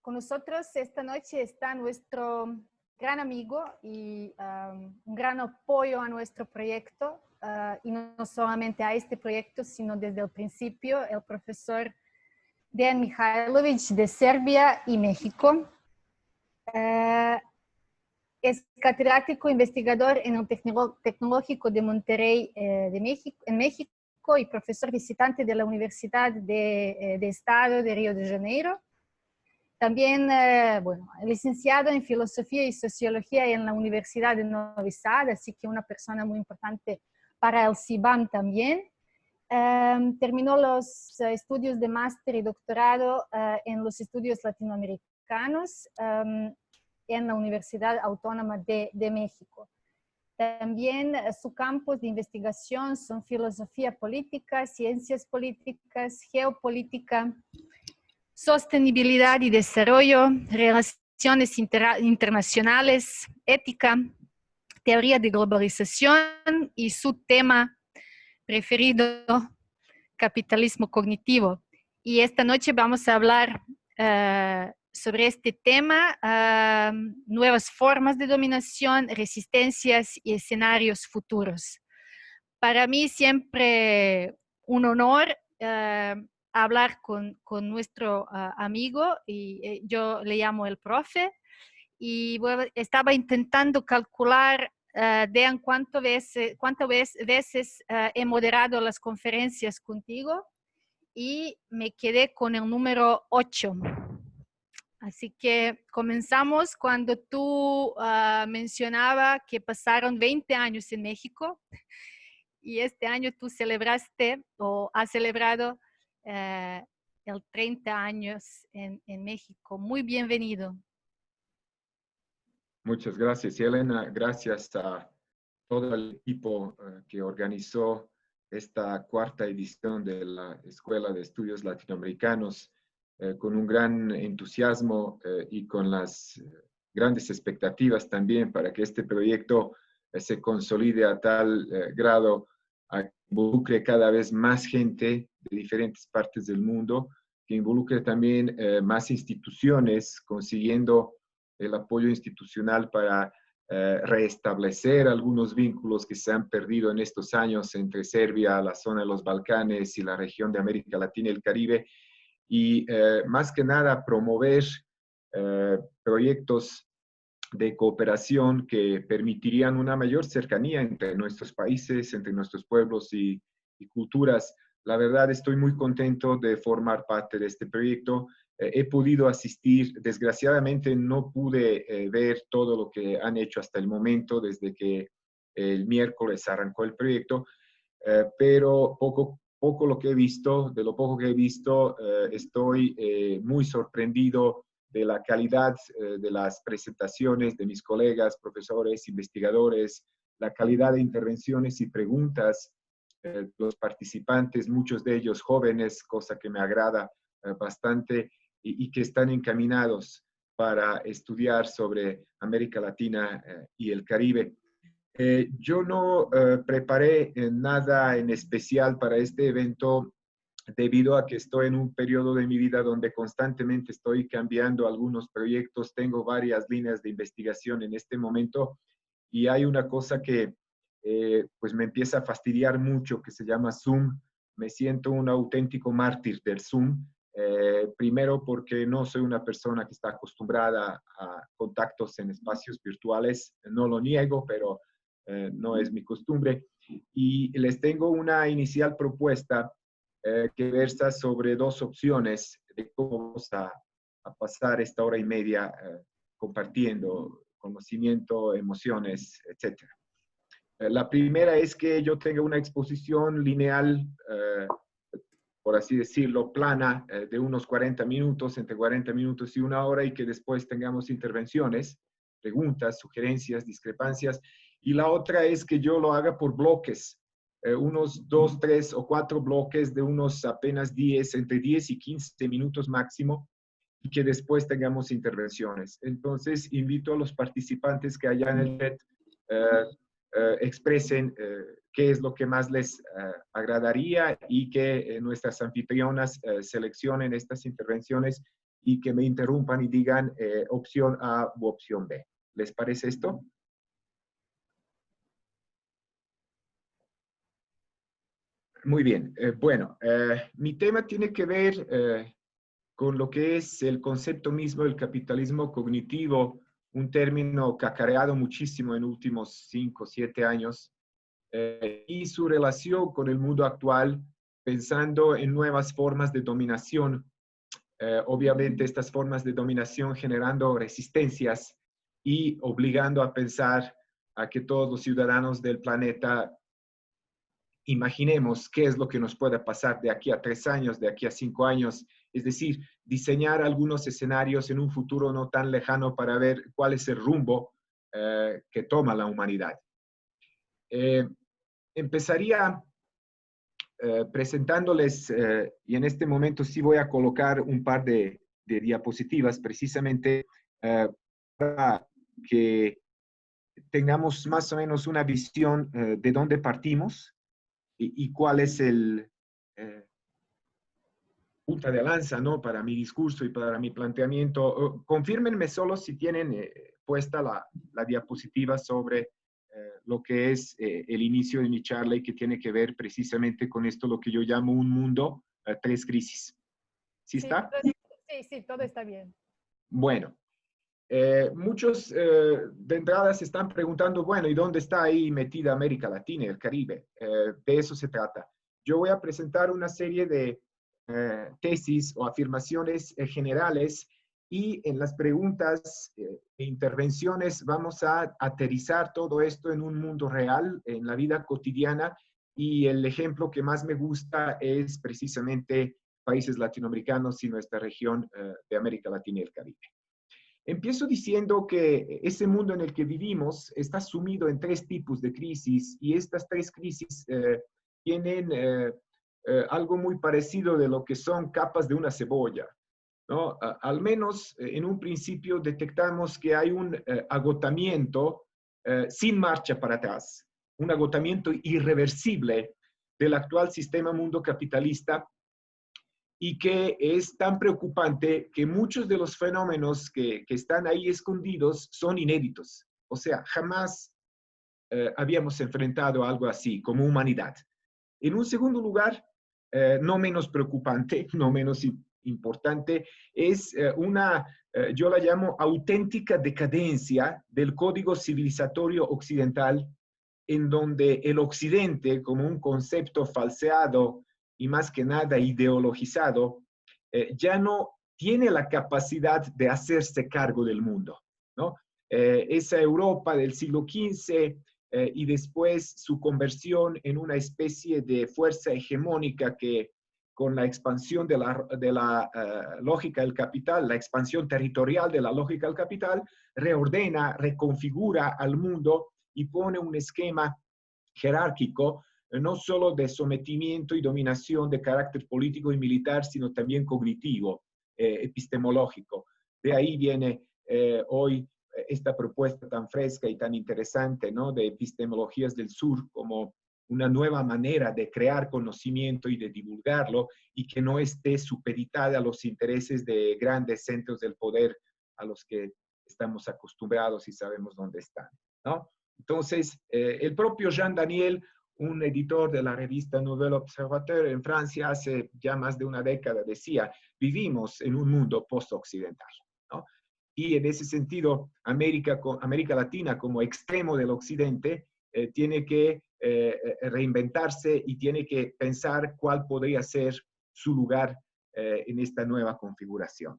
Con nosotros esta noche está nuestro gran amigo y un gran apoyo a nuestro proyecto, y no solamente a este proyecto, sino desde el principio, el profesor Dejan Mihajlović de Serbia y México. Es catedrático investigador en el Tecnológico de Monterrey en México y profesor visitante de la Universidad de Estado de Río de Janeiro. También, licenciado en Filosofía y Sociología en la Universidad de Novi Sad, así que una persona muy importante para el CIBAM también. Terminó los estudios de máster y doctorado en los estudios latinoamericanos en la Universidad Autónoma de México. También sus campos de investigación son filosofía política, ciencias políticas, geopolítica, sostenibilidad y desarrollo, relaciones internacionales, ética, teoría de globalización y su tema preferido, capitalismo cognitivo. Y esta noche vamos a hablar sobre este tema, nuevas formas de dominación, resistencias y escenarios futuros. Para mí siempre un honor hablar con nuestro amigo, y yo le llamo el profe, y estaba intentando calcular Dejan cuántas veces he moderado las conferencias contigo, y me quedé con el número 8. Así que comenzamos cuando tú mencionaba que pasaron 20 años en México, y este año tú celebraste o has celebrado el 30 años en México. Muy bienvenido. Muchas gracias, Elena. Gracias a todo el equipo que organizó esta cuarta edición de la Escuela de Estudios Latinoamericanos, con un gran entusiasmo y con las grandes expectativas también para que este proyecto se consolide a tal grado a que involucre cada vez más gente de diferentes partes del mundo, que involucre también más instituciones, consiguiendo el apoyo institucional para restablecer algunos vínculos que se han perdido en estos años entre Serbia, la zona de los Balcanes y la región de América Latina y el Caribe, y más que nada promover proyectos de cooperación que permitirían una mayor cercanía entre nuestros países, entre nuestros pueblos y culturas. La verdad, estoy muy contento de formar parte de este proyecto. He podido asistir, desgraciadamente no pude ver todo lo que han hecho hasta el momento, desde que el miércoles arrancó el proyecto, pero poco lo que he visto, de lo poco que he visto, estoy muy sorprendido de la calidad de las presentaciones de mis colegas, profesores, investigadores, la calidad de intervenciones y preguntas de los participantes, muchos de ellos jóvenes, cosa que me agrada bastante, y que están encaminados para estudiar sobre América Latina y el Caribe. Yo no preparé nada en especial para este evento debido a que estoy en un periodo de mi vida donde constantemente estoy cambiando algunos proyectos. Tengo varias líneas de investigación en este momento y hay una cosa que pues me empieza a fastidiar mucho, que se llama Zoom. Me siento un auténtico mártir del Zoom. Primero porque no soy una persona que está acostumbrada a contactos en espacios virtuales, no lo niego, pero no es mi costumbre. Y les tengo una inicial propuesta que versa sobre dos opciones de cómo vamos a pasar esta hora y media compartiendo conocimiento, emociones, etc. La primera es que yo tenga una exposición lineal, por así decirlo, plana, de unos 40 minutos, entre 40 minutos y una hora, y que después tengamos intervenciones, preguntas, sugerencias, discrepancias. Y la otra es que yo lo haga por bloques, unos 2, 3 o 4 bloques de unos apenas 10, entre 10 y 15 minutos máximo, y que después tengamos intervenciones. Entonces, invito a los participantes que allá en el chat expresen qué es lo que más les agradaría y que nuestras anfitrionas seleccionen estas intervenciones y que me interrumpan y digan opción A u opción B. ¿Les parece esto? Muy bien. Bueno, mi tema tiene que ver con lo que es el concepto mismo del capitalismo cognitivo, un término cacareado muchísimo en últimos 5 o 7 años, y su relación con el mundo actual, pensando en nuevas formas de dominación. Obviamente estas formas de dominación generando resistencias y obligando a pensar a que todos los ciudadanos del planeta imaginemos qué es lo que nos puede pasar de aquí a 3 años, de aquí a 5 años, es decir, diseñar algunos escenarios en un futuro no tan lejano para ver cuál es el rumbo que toma la humanidad. Empezaría presentándoles, y en este momento sí voy a colocar un par de diapositivas precisamente para que tengamos más o menos una visión de dónde partimos y cuál es el punta de lanza, ¿no? Para mi discurso y para mi planteamiento. Confírmenme solo si tienen puesta la diapositiva sobre lo que es el inicio de mi charla y que tiene que ver precisamente con esto, lo que yo llamo un mundo, 3 crisis. ¿Sí está? Sí, todo está bien. Bueno, muchos de entrada se están preguntando, bueno, ¿y dónde está ahí metida América Latina y el Caribe? De eso se trata. Yo voy a presentar una serie de tesis o afirmaciones generales y en las preguntas e intervenciones vamos a aterrizar todo esto en un mundo real, en la vida cotidiana, y el ejemplo que más me gusta es precisamente países latinoamericanos y nuestra región de América Latina y el Caribe. Empiezo diciendo que ese mundo en el que vivimos está sumido en 3 tipos de crisis y estas 3 crisis tienen algo muy parecido de lo que son capas de una cebolla, ¿no? Al menos en un principio detectamos que hay un agotamiento sin marcha para atrás, un agotamiento irreversible del actual sistema mundo capitalista y que es tan preocupante que muchos de los fenómenos que están ahí escondidos son inéditos. O sea, jamás habíamos enfrentado algo así como humanidad. En un segundo lugar, no menos preocupante, no menos importante, es yo la llamo auténtica decadencia del código civilizatorio occidental, en donde el occidente, como un concepto falseado y más que nada ideologizado, ya no tiene la capacidad de hacerse cargo del mundo, ¿no? Esa Europa del siglo XV y después su conversión en una especie de fuerza hegemónica que con la expansión de la lógica del capital, la expansión territorial de la lógica del capital, reordena, reconfigura al mundo y pone un esquema jerárquico, no solo de sometimiento y dominación de carácter político y militar, sino también cognitivo, epistemológico. De ahí viene hoy esta propuesta tan fresca y tan interesante, ¿no? De epistemologías del sur como una nueva manera de crear conocimiento y de divulgarlo y que no esté supeditada a los intereses de grandes centros del poder a los que estamos acostumbrados y sabemos dónde están, ¿no? Entonces, el propio Jean Daniel, un editor de la revista Nouvel Observateur en Francia hace ya más de una década, decía, vivimos en un mundo post-occidental, ¿no? Y en ese sentido, América Latina como extremo del occidente tiene que reinventarse y tiene que pensar cuál podría ser su lugar en esta nueva configuración.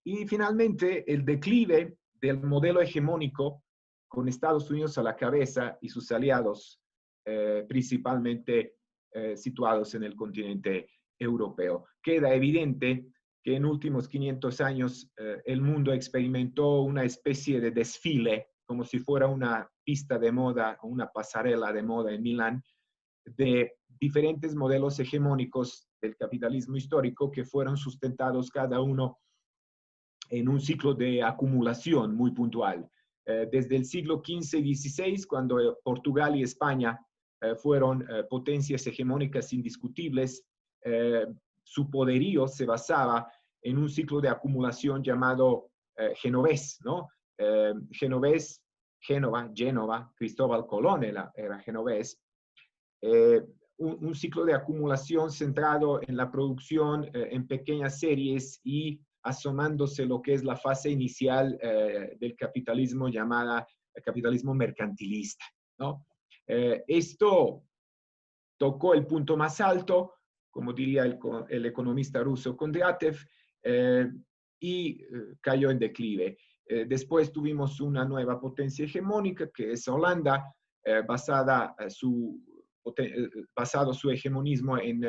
Y finalmente, el declive del modelo hegemónico con Estados Unidos a la cabeza y sus aliados, principalmente situados en el continente europeo. Queda evidente que en últimos 500 años el mundo experimentó una especie de desfile, como si fuera una pista de moda o una pasarela de moda en Milán, de diferentes modelos hegemónicos del capitalismo histórico que fueron sustentados cada uno en un ciclo de acumulación muy puntual. desde el siglo XV y XVI, cuando Portugal y España fueron potencias hegemónicas indiscutibles, su poderío se basaba en un ciclo de acumulación llamado genovés, ¿no? Génova, Cristóbal Colón era genovés. Un ciclo de acumulación centrado en la producción en pequeñas series y asomándose lo que es la fase inicial del capitalismo llamada el capitalismo mercantilista, ¿no? Esto tocó el punto más alto, como diría el economista ruso Kondratiev, y cayó en declive. Después tuvimos una nueva potencia hegemónica, que es Holanda, basado su hegemonismo en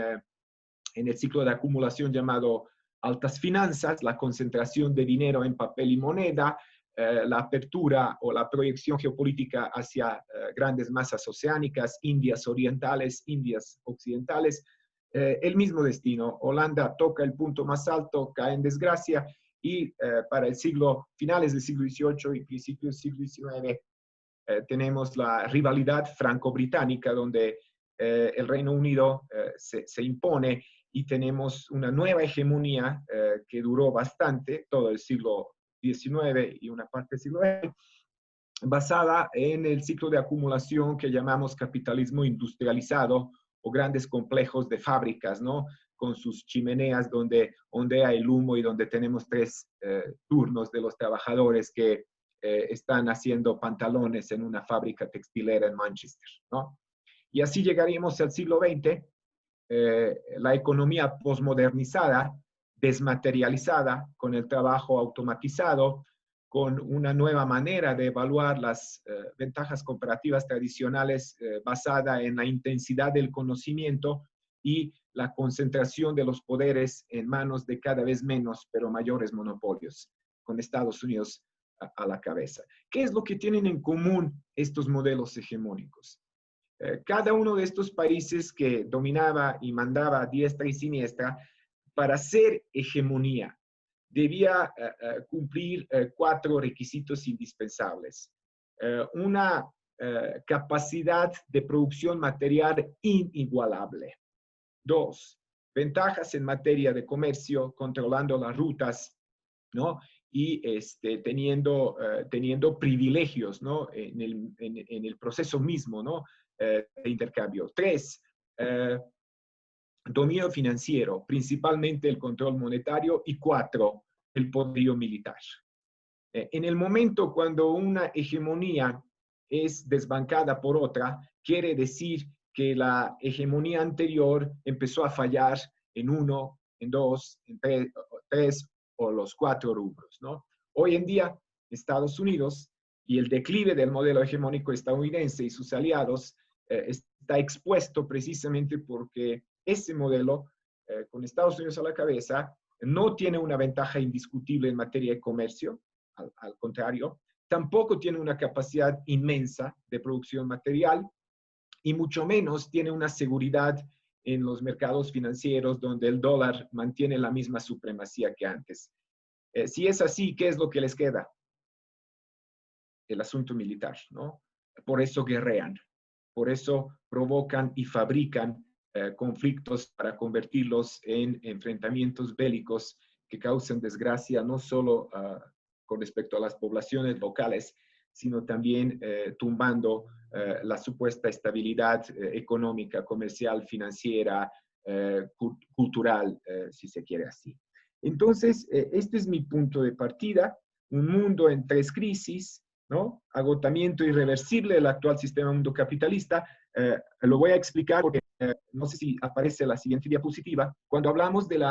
el ciclo de acumulación llamado altas finanzas, la concentración de dinero en papel y moneda, la apertura o la proyección geopolítica hacia grandes masas oceánicas, Indias orientales, Indias occidentales, el mismo destino. Holanda toca el punto más alto, cae en desgracia, y para finales del siglo XVIII y principios del siglo XIX, tenemos la rivalidad franco-británica, donde el Reino Unido se impone, y tenemos una nueva hegemonía que duró bastante, todo el siglo XIX y una parte del siglo XX, basada en el ciclo de acumulación que llamamos capitalismo industrializado, o grandes complejos de fábricas, ¿no? Con sus chimeneas donde ondea el humo y donde tenemos 3 turnos de los trabajadores que están haciendo pantalones en una fábrica textilera en Manchester, ¿no? Y así llegaríamos al siglo XX, la economía posmodernizada, desmaterializada, con el trabajo automatizado, con una nueva manera de evaluar las ventajas comparativas tradicionales basada en la intensidad del conocimiento y la concentración de los poderes en manos de cada vez menos, pero mayores monopolios, con Estados Unidos a la cabeza. ¿Qué es lo que tienen en común estos modelos hegemónicos? Cada uno de estos países que dominaba y mandaba a diestra y siniestra, para ser hegemonía, debía cumplir 4 requisitos indispensables. Una capacidad de producción material inigualable. 2, ventajas en materia de comercio, controlando las rutas, ¿no? Y teniendo privilegios, ¿no? En el proceso mismo, ¿no? De intercambio. 3, dominio financiero, principalmente el control monetario. Y 4, el poderío militar. En el momento cuando una hegemonía es desbancada por otra, quiere decir que la hegemonía anterior empezó a fallar en 1, en 2, en 3 o los 4 rubros, ¿no? Hoy en día, Estados Unidos y el declive del modelo hegemónico estadounidense y sus aliados está expuesto precisamente porque ese modelo, con Estados Unidos a la cabeza, no tiene una ventaja indiscutible en materia de comercio, al contrario, tampoco tiene una capacidad inmensa de producción material, y mucho menos tiene una seguridad en los mercados financieros donde el dólar mantiene la misma supremacía que antes. Si es así, ¿qué es lo que les queda? El asunto militar, ¿no? Por eso guerrean, por eso provocan y fabrican conflictos para convertirlos en enfrentamientos bélicos que causan desgracia no solo con respecto a las poblaciones locales, sino también tumbando la supuesta estabilidad económica, comercial, financiera, cultural, si se quiere así. Entonces, este es mi punto de partida, un mundo en 3 crisis, ¿no? Agotamiento irreversible del actual sistema mundo capitalista. Lo voy a explicar porque no sé si aparece la siguiente diapositiva. Cuando hablamos del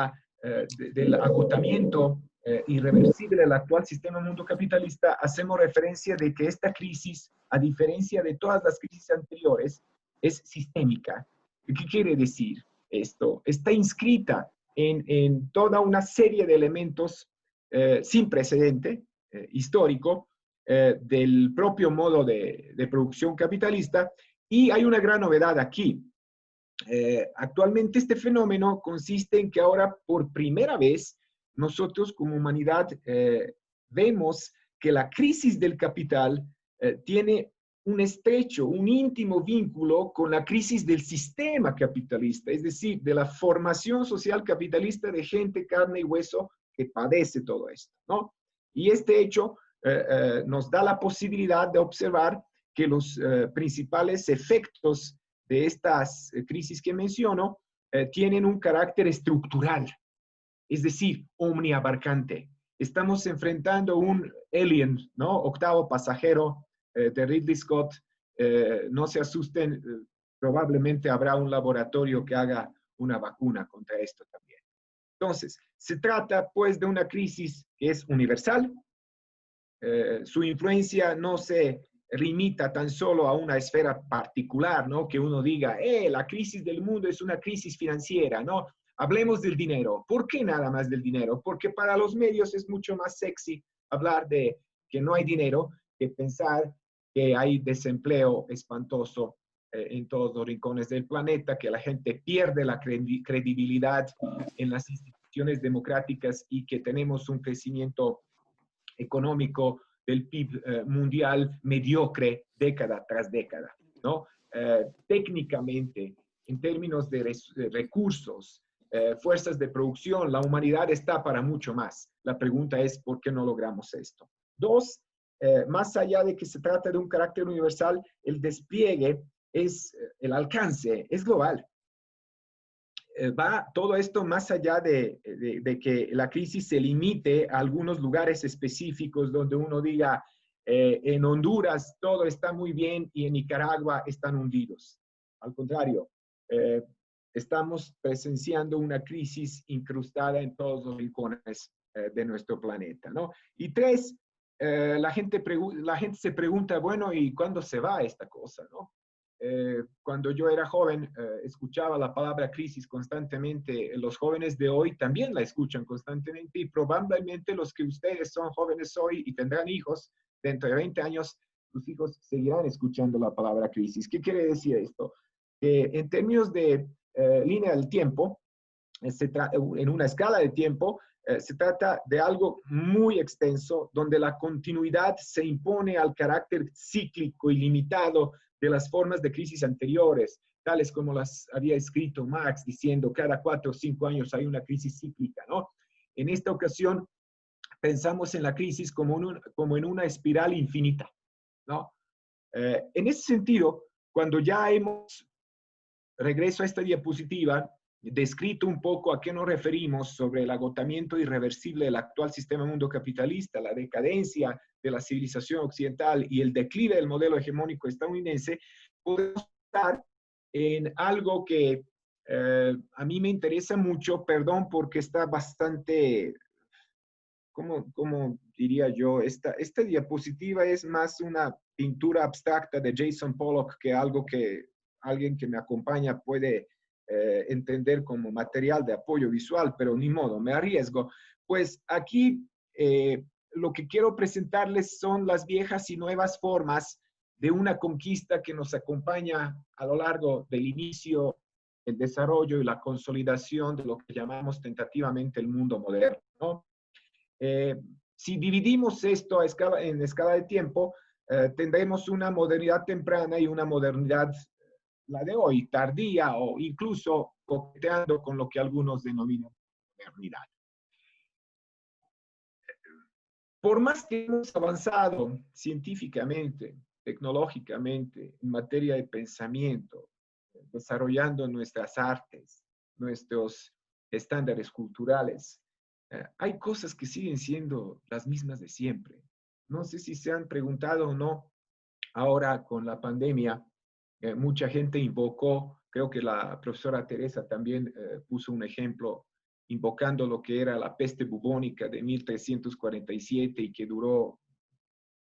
agotamiento irreversible del actual sistema mundo capitalista, hacemos referencia de que esta crisis, a diferencia de todas las crisis anteriores, es sistémica. ¿Qué quiere decir esto? Está inscrita en toda una serie de elementos sin precedente histórico del propio modo de producción capitalista, y hay una gran novedad aquí. Actualmente este fenómeno consiste en que ahora por primera vez nosotros como humanidad vemos que la crisis del capital tiene un estrecho, un íntimo vínculo con la crisis del sistema capitalista, es decir, de la formación social capitalista de gente, carne y hueso que padece todo esto, ¿no? Y este hecho nos da la posibilidad de observar que los principales efectos de estas crisis que menciono tienen un carácter estructural, es decir, omniabarcante. Estamos enfrentando un Alien, ¿no? Octavo pasajero de Ridley Scott. No se asusten, probablemente habrá un laboratorio que haga una vacuna contra esto también. Entonces, se trata pues de una crisis que es universal. Su influencia no se limita tan solo a una esfera particular, ¿no? Que uno diga, la crisis del mundo es una crisis financiera, ¿no? Hablemos del dinero. ¿Por qué nada más del dinero? Porque para los medios es mucho más sexy hablar de que no hay dinero que pensar que hay desempleo espantoso en todos los rincones del planeta, que la gente pierde la credibilidad en las instituciones democráticas y que tenemos un crecimiento económico del PIB mundial mediocre década tras década, ¿no? Técnicamente, en términos de recursos, fuerzas de producción, la humanidad está para mucho más. La pregunta es, ¿por qué no logramos esto? Dos, más allá de que se trata de un carácter universal, el despliegue el alcance es global. Va todo esto más allá de que la crisis se limite a algunos lugares específicos donde uno diga, en Honduras todo está muy bien y en Nicaragua están hundidos. Al contrario, estamos presenciando una crisis incrustada en todos los rincones de nuestro planeta, ¿no? Y tres, la gente se pregunta, bueno, ¿y cuándo se va esta cosa, no? Cuando yo era joven, escuchaba la palabra crisis constantemente. Los jóvenes de hoy también la escuchan constantemente y probablemente los que ustedes son jóvenes hoy y tendrán hijos, dentro de 20 años, sus hijos seguirán escuchando la palabra crisis. ¿Qué quiere decir esto? En términos de línea del tiempo, en una escala de tiempo, se trata de algo muy extenso, donde la continuidad se impone al carácter cíclico y limitado de las formas de crisis anteriores, tales como las había escrito Marx, diciendo cada 4 o 5 años hay una crisis cíclica, ¿no? En esta ocasión, pensamos en la crisis como en una espiral infinita, ¿no? En ese sentido, cuando ya regreso a esta diapositiva, descrito un poco a qué nos referimos sobre el agotamiento irreversible del actual sistema mundo capitalista, la decadencia de la civilización occidental y el declive del modelo hegemónico estadounidense, podemos estar en algo que a mí me interesa mucho, perdón, porque está bastante, ¿cómo diría yo? Esta diapositiva es más una pintura abstracta de Jason Pollock que algo que alguien que me acompaña puede entender como material de apoyo visual, pero ni modo, me arriesgo. Pues aquí lo que quiero presentarles son las viejas y nuevas formas de una conquista que nos acompaña a lo largo del inicio, el desarrollo y la consolidación de lo que llamamos tentativamente el mundo moderno, ¿no? Si dividimos esto en escala de tiempo, tendremos una modernidad temprana y una modernidad, la de hoy, tardía o incluso coqueteando con lo que algunos denominan modernidad. Por más que hemos avanzado científicamente, tecnológicamente, en materia de pensamiento, desarrollando nuestras artes, nuestros estándares culturales, hay cosas que siguen siendo las mismas de siempre. No sé si se han preguntado o no, ahora con la pandemia, mucha gente invocó, creo que la profesora Teresa también puso un ejemplo, invocando lo que era la peste bubónica de 1347 y que duró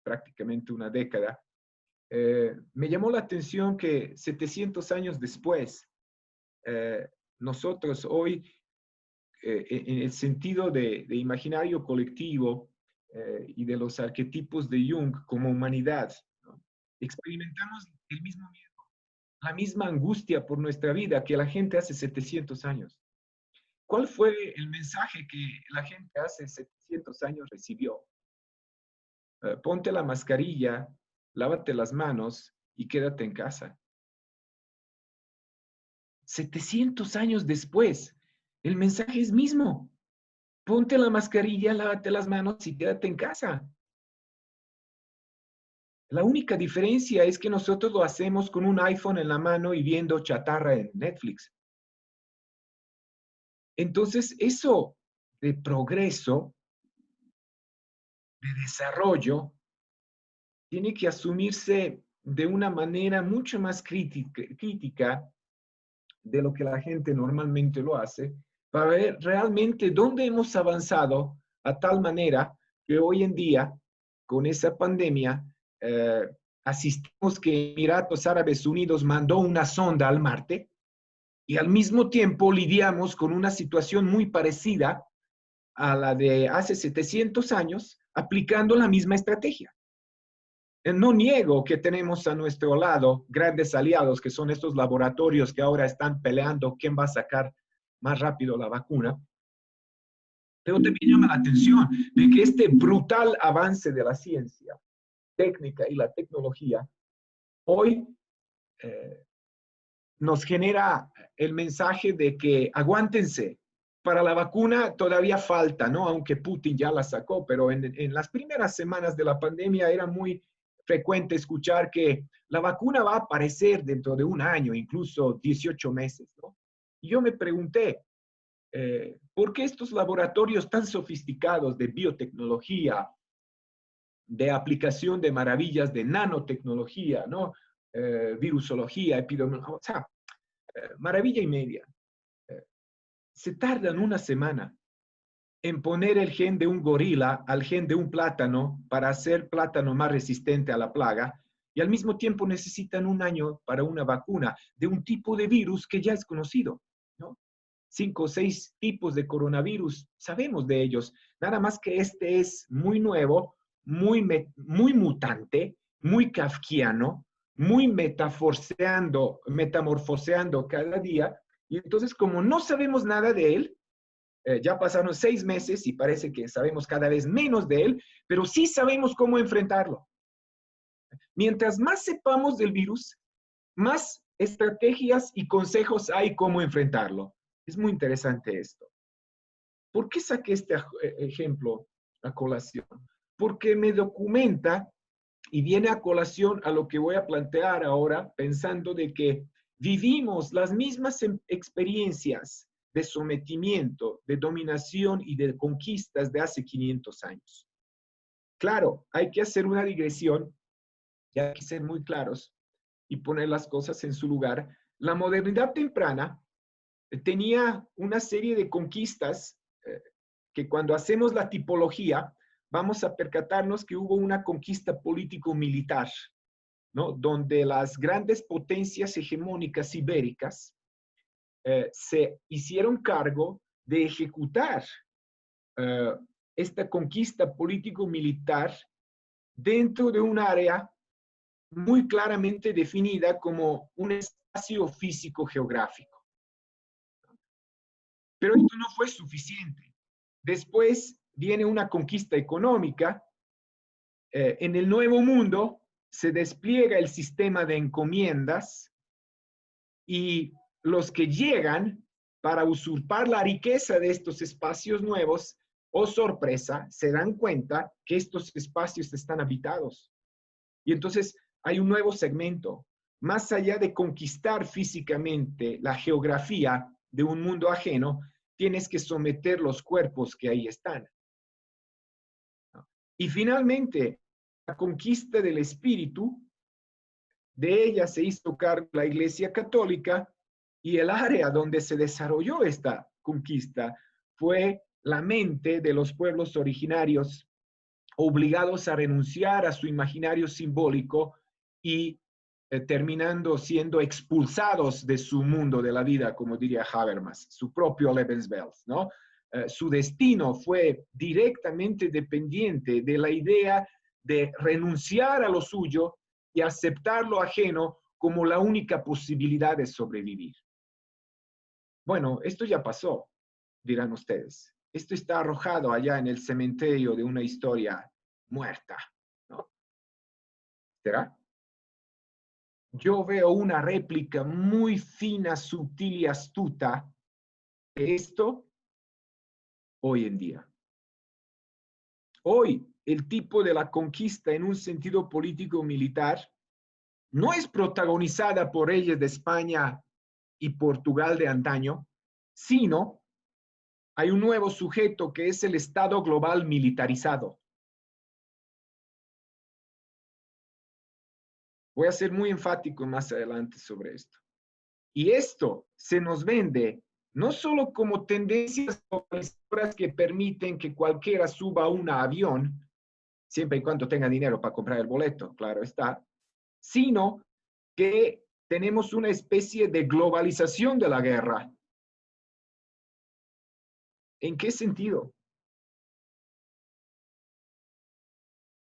prácticamente una década. Me llamó la atención que 700 años después, nosotros hoy, en el sentido de imaginario colectivo y de los arquetipos de Jung como humanidad, ¿no? Experimentamos el mismo miedo, la misma angustia por nuestra vida que la gente hace 700 años. ¿Cuál fue el mensaje que la gente hace 700 años recibió? ponte la mascarilla, lávate las manos y quédate en casa. 700 años después, el mensaje es mismo. Ponte la mascarilla, lávate las manos y quédate en casa. La única diferencia es que nosotros lo hacemos con un iPhone en la mano y viendo chatarra en Netflix. Entonces, eso de progreso, de desarrollo, tiene que asumirse de una manera mucho más crítica de lo que la gente normalmente lo hace, para ver realmente dónde hemos avanzado a tal manera que hoy en día, con esa pandemia, asistimos que Emiratos Árabes Unidos mandó una sonda al Marte y al mismo tiempo lidiamos con una situación muy parecida a la de hace 700 años, aplicando la misma estrategia. No niego que tenemos a nuestro lado grandes aliados, que son estos laboratorios que ahora están peleando quién va a sacar más rápido la vacuna. Pero también llama la atención de que este brutal avance de la ciencia técnica y la tecnología hoy nos genera el mensaje de que aguántense. Para la vacuna todavía falta, ¿no? Aunque Putin ya la sacó, pero en las primeras semanas de la pandemia era muy frecuente escuchar que la vacuna va a aparecer dentro de un año, incluso 18 meses, ¿no? Y yo me pregunté, ¿por qué estos laboratorios tan sofisticados de biotecnología, de aplicación de maravillas de nanotecnología, ¿no? Virusología, epidemiología, o sea, maravilla y media, se tardan una semana en poner el gen de un gorila al gen de un plátano para hacer plátano más resistente a la plaga, y al mismo tiempo necesitan un año para una vacuna de un tipo de virus que ya es conocido, ¿no? 5 o 6 tipos de coronavirus, sabemos de ellos, nada más que este es muy nuevo, muy mutante, muy kafkiano, muy metamorfoseando cada día, y entonces como no sabemos nada de él, ya pasaron 6 meses y parece que sabemos cada vez menos de él, pero sí sabemos cómo enfrentarlo. Mientras más sepamos del virus, más estrategias y consejos hay cómo enfrentarlo. Es muy interesante esto. ¿Por qué saqué este ejemplo a colación? Porque me documenta y viene a colación a lo que voy a plantear ahora, pensando de que vivimos las mismas experiencias de sometimiento, de dominación y de conquistas de hace 500 años. Claro, hay que hacer una digresión y hay que ser muy claros y poner las cosas en su lugar. La modernidad temprana tenía una serie de conquistas que cuando hacemos la tipología vamos a percatarnos que hubo una conquista político-militar, ¿no? Donde las grandes potencias hegemónicas ibéricas se hicieron cargo de ejecutar esta conquista político-militar dentro de un área muy claramente definida como un espacio físico-geográfico. Pero esto no fue suficiente. Después viene una conquista económica. En el Nuevo Mundo se despliega el sistema de encomiendas y los que llegan para usurpar la riqueza de estos espacios nuevos, oh sorpresa, se dan cuenta que estos espacios están habitados. Y entonces hay un nuevo segmento. Más allá de conquistar físicamente la geografía de un mundo ajeno, tienes que someter los cuerpos que ahí están. Y finalmente, la conquista del espíritu, de ella se hizo cargo la Iglesia Católica, y el área donde se desarrolló esta conquista fue la mente de los pueblos originarios, obligados a renunciar a su imaginario simbólico y terminando siendo expulsados de su mundo de la vida, como diría Habermas, su propio Lebenswelt, ¿no? Su destino fue directamente dependiente de la idea de renunciar a lo suyo y aceptar lo ajeno como la única posibilidad de sobrevivir. Bueno, esto ya pasó, dirán ustedes. Esto está arrojado allá en el cementerio de una historia muerta, ¿Será? Yo veo una réplica muy fina, sutil y astuta de esto hoy en día. Hoy, el tipo de la conquista en un sentido político-militar no es protagonizada por reyes de España y Portugal de antaño, sino hay un nuevo sujeto que es el Estado global militarizado. Voy a ser muy enfático más adelante sobre esto. Y esto se nos vende no solo como tendencias globalizadoras que permiten que cualquiera suba a un avión, siempre y cuando tenga dinero para comprar el boleto, claro está, sino que tenemos una especie de globalización de la guerra. ¿En qué sentido?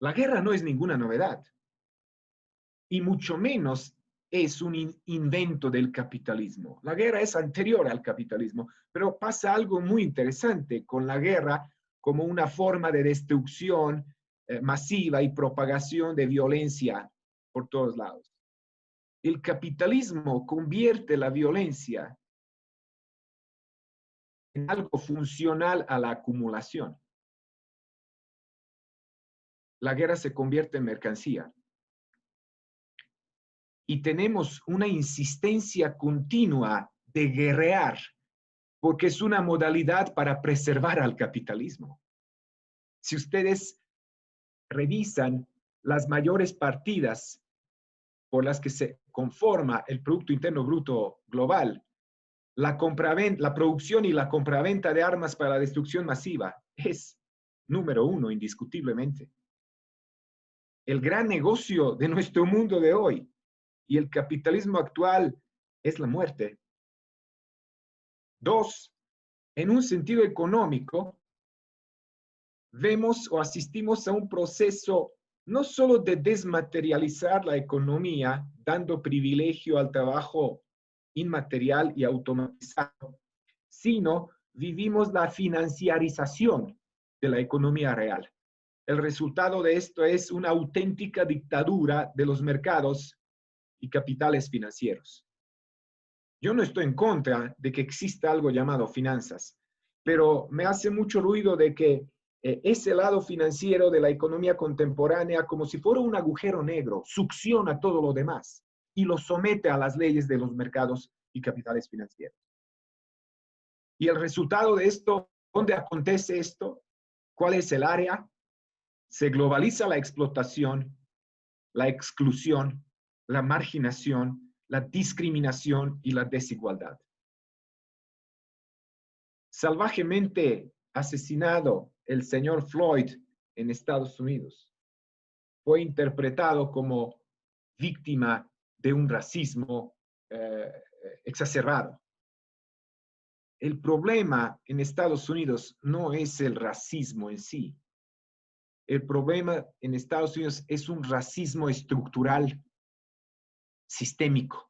La guerra no es ninguna novedad, y mucho menos es un invento del capitalismo. La guerra es anterior al capitalismo, pero pasa algo muy interesante con la guerra como una forma de destrucción masiva y propagación de violencia por todos lados. El capitalismo convierte la violencia en algo funcional a la acumulación. La guerra se convierte en mercancía. Y tenemos una insistencia continua de guerrear, porque es una modalidad para preservar al capitalismo. Si ustedes revisan las mayores partidas por las que se conforma el Producto Interno Bruto global, la producción y la compraventa de armas para la destrucción masiva es número uno, indiscutiblemente. El gran negocio de nuestro mundo de hoy y el capitalismo actual es la muerte. Dos, en un sentido económico, vemos o asistimos a un proceso no solo de desmaterializar la economía, dando privilegio al trabajo inmaterial y automatizado, sino vivimos la financiarización de la economía real. El resultado de esto es una auténtica dictadura de los mercados y capitales financieros. Yo no estoy en contra de que exista algo llamado finanzas, pero me hace mucho ruido de que ese lado financiero de la economía contemporánea, como si fuera un agujero negro, succiona todo lo demás y lo somete a las leyes de los mercados y capitales financieros. Y el resultado de esto, ¿dónde acontece esto? ¿Cuál es el área? Se globaliza la explotación, la exclusión, la marginación, la discriminación y la desigualdad. Salvajemente asesinado el señor Floyd en Estados Unidos, fue interpretado como víctima de un racismo exacerbado. El problema en Estados Unidos no es el racismo en sí. El problema en Estados Unidos es un racismo estructural, sistémico,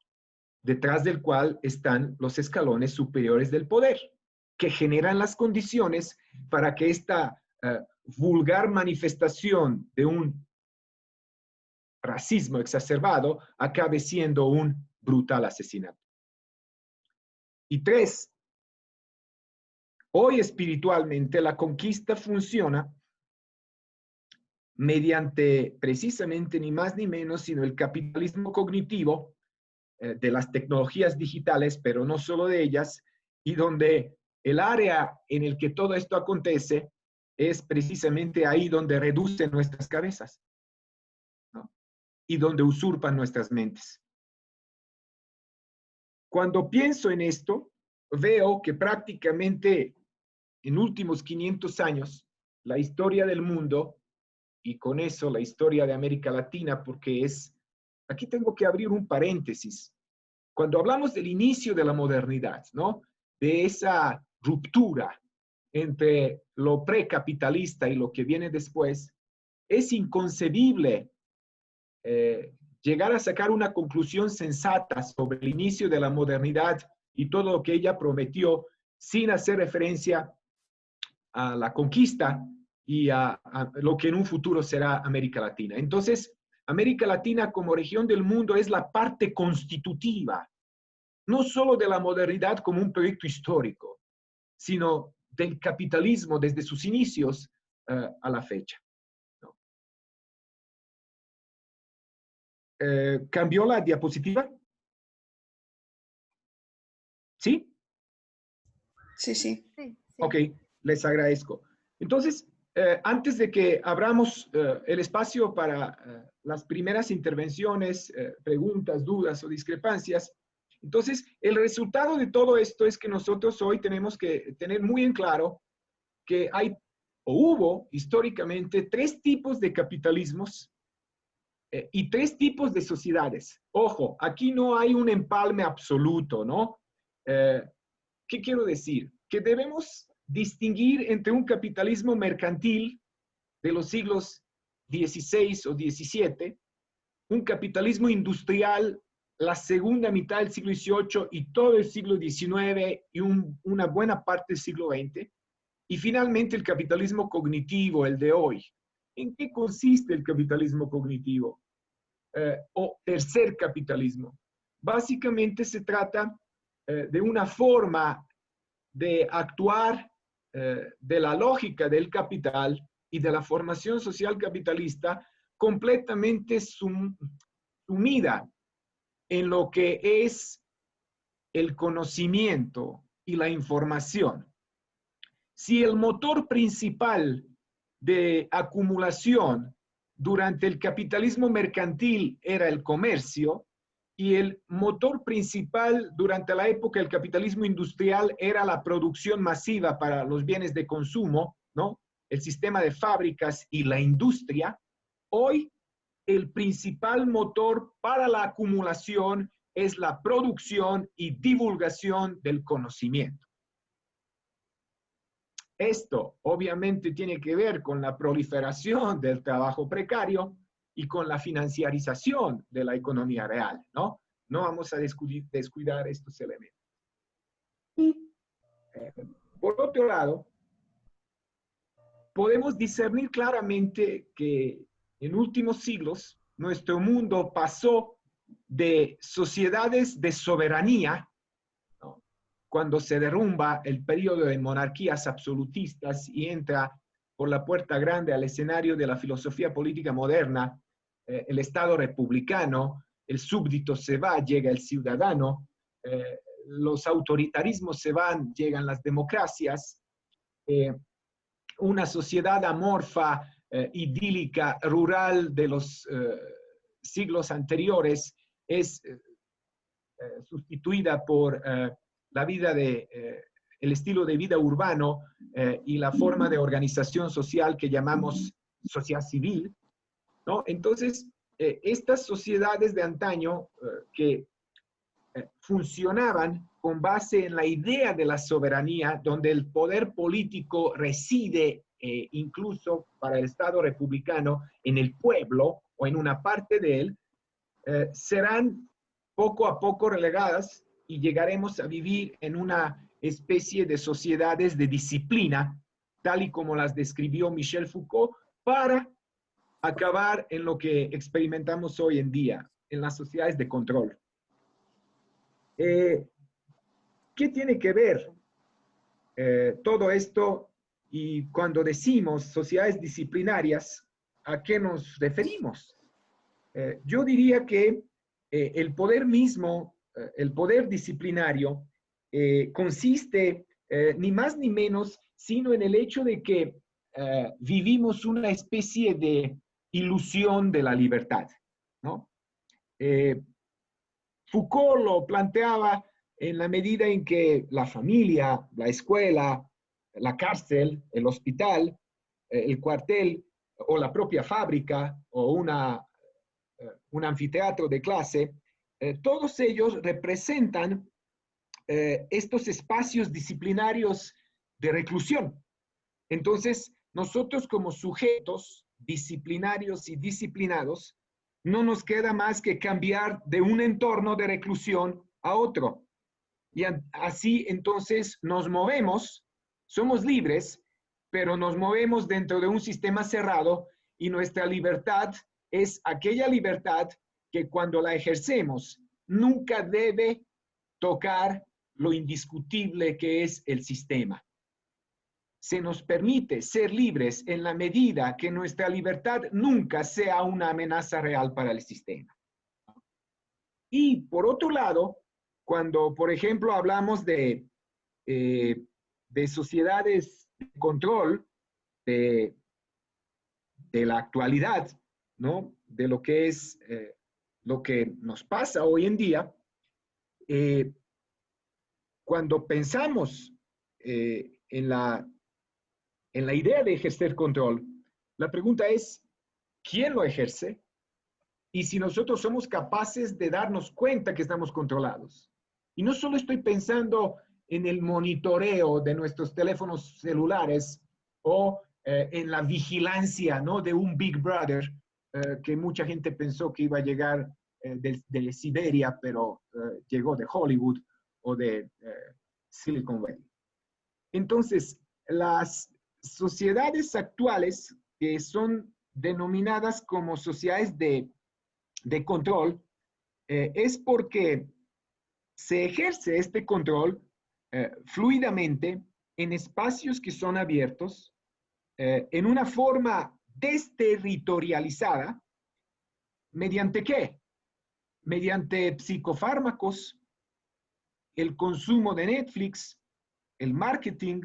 detrás del cual están los escalones superiores del poder, que generan las condiciones para que esta vulgar manifestación de un racismo exacerbado acabe siendo un brutal asesinato. Y tres, hoy espiritualmente la conquista funciona mediante precisamente ni más ni menos sino el capitalismo cognitivo de las tecnologías digitales, pero no solo de ellas, y donde el área en el que todo esto acontece es precisamente ahí donde reducen nuestras cabezas, ¿no? Y donde usurpan nuestras mentes. Cuando pienso en esto, veo que prácticamente en últimos 500 años, la historia del mundo, y con eso la historia de América Latina, porque aquí tengo que abrir un paréntesis. Cuando hablamos del inicio de la modernidad, ¿no? De esa ruptura entre lo precapitalista y lo que viene después, es inconcebible llegar a sacar una conclusión sensata sobre el inicio de la modernidad y todo lo que ella prometió sin hacer referencia a la conquista y a lo que en un futuro será América Latina. Entonces, América Latina como región del mundo es la parte constitutiva, no solo de la modernidad como un proyecto histórico, sino del capitalismo desde sus inicios a la fecha, ¿no? ¿Cambió la diapositiva? ¿Sí? Sí, sí. Sí, sí. Ok, les agradezco. Entonces, antes de que abramos el espacio para las primeras intervenciones, preguntas, dudas o discrepancias, entonces el resultado de todo esto es que nosotros hoy tenemos que tener muy en claro que hay o hubo históricamente tres tipos de capitalismos y tres tipos de sociedades. Ojo, aquí no hay un empalme absoluto, ¿no? ¿Qué quiero decir? Que debemos distinguir entre un capitalismo mercantil de los siglos XVI o XVII, un capitalismo industrial la segunda mitad del siglo XVIII y todo el siglo XIX y una buena parte del siglo XX, y finalmente el capitalismo cognitivo, el de hoy. ¿En qué consiste el capitalismo cognitivo? O tercer capitalismo. Básicamente se trata de una forma de actuar de la lógica del capital y de la formación social capitalista completamente sumida en lo que es el conocimiento y la información. Si el motor principal de acumulación durante el capitalismo mercantil era el comercio, y el motor principal durante la época del capitalismo industrial era la producción masiva para los bienes de consumo, ¿no? El sistema de fábricas y la industria, hoy el principal motor para la acumulación es la producción y divulgación del conocimiento. Esto obviamente tiene que ver con la proliferación del trabajo precario y con la financiarización de la economía real, ¿no? No vamos a descuidar estos elementos. Y, por otro lado, podemos discernir claramente que en últimos siglos nuestro mundo pasó de sociedades de soberanía, ¿no? Cuando se derrumba el periodo de monarquías absolutistas y entra por la puerta grande al escenario de la filosofía política moderna, el Estado republicano, el súbdito se va, llega el ciudadano, los autoritarismos se van, llegan las democracias, una sociedad amorfa, idílica, rural de los siglos anteriores es sustituida por la vida el estilo de vida urbano y la forma de organización social que llamamos sociedad civil, ¿no? Entonces, estas sociedades de antaño que funcionaban con base en la idea de la soberanía, donde el poder político reside incluso para el Estado republicano en el pueblo o en una parte de él, serán poco a poco relegadas y llegaremos a vivir en una especie de sociedades de disciplina, tal y como las describió Michel Foucault, para acabar en lo que experimentamos hoy en día, en las sociedades de control. ¿Qué tiene que ver todo esto? Y cuando decimos sociedades disciplinarias, ¿a qué nos referimos? Yo diría que el poder mismo, el poder disciplinario, consiste ni más ni menos, sino en el hecho de que vivimos una especie de ilusión de la libertad, ¿no? Foucault lo planteaba en la medida en que la familia, la escuela, la cárcel, el hospital, el cuartel o la propia fábrica o un anfiteatro de clase, todos ellos representan estos espacios disciplinarios de reclusión. Entonces, nosotros como sujetos disciplinarios y disciplinados, no nos queda más que cambiar de un entorno de reclusión a otro. Y así entonces nos movemos, somos libres, pero nos movemos dentro de un sistema cerrado y nuestra libertad es aquella libertad que cuando la ejercemos nunca debe tocar lo indiscutible que es el sistema. Se nos permite ser libres en la medida que nuestra libertad nunca sea una amenaza real para el sistema. Y por otro lado, cuando, por ejemplo, hablamos de sociedades de control de la actualidad, ¿no? De lo que es lo que nos pasa hoy en día, cuando pensamos en la idea de ejercer control, la pregunta es, ¿quién lo ejerce? Y si nosotros somos capaces de darnos cuenta que estamos controlados. Y no solo estoy pensando en el monitoreo de nuestros teléfonos celulares o en la vigilancia, ¿no?, de un Big Brother que mucha gente pensó que iba a llegar de Siberia, pero llegó de Hollywood o de Silicon Valley. Entonces, las sociedades actuales que son denominadas como sociedades de control, es porque se ejerce este control fluidamente en espacios que son abiertos, en una forma desterritorializada, ¿mediante qué? Mediante psicofármacos, el consumo de Netflix, el marketing,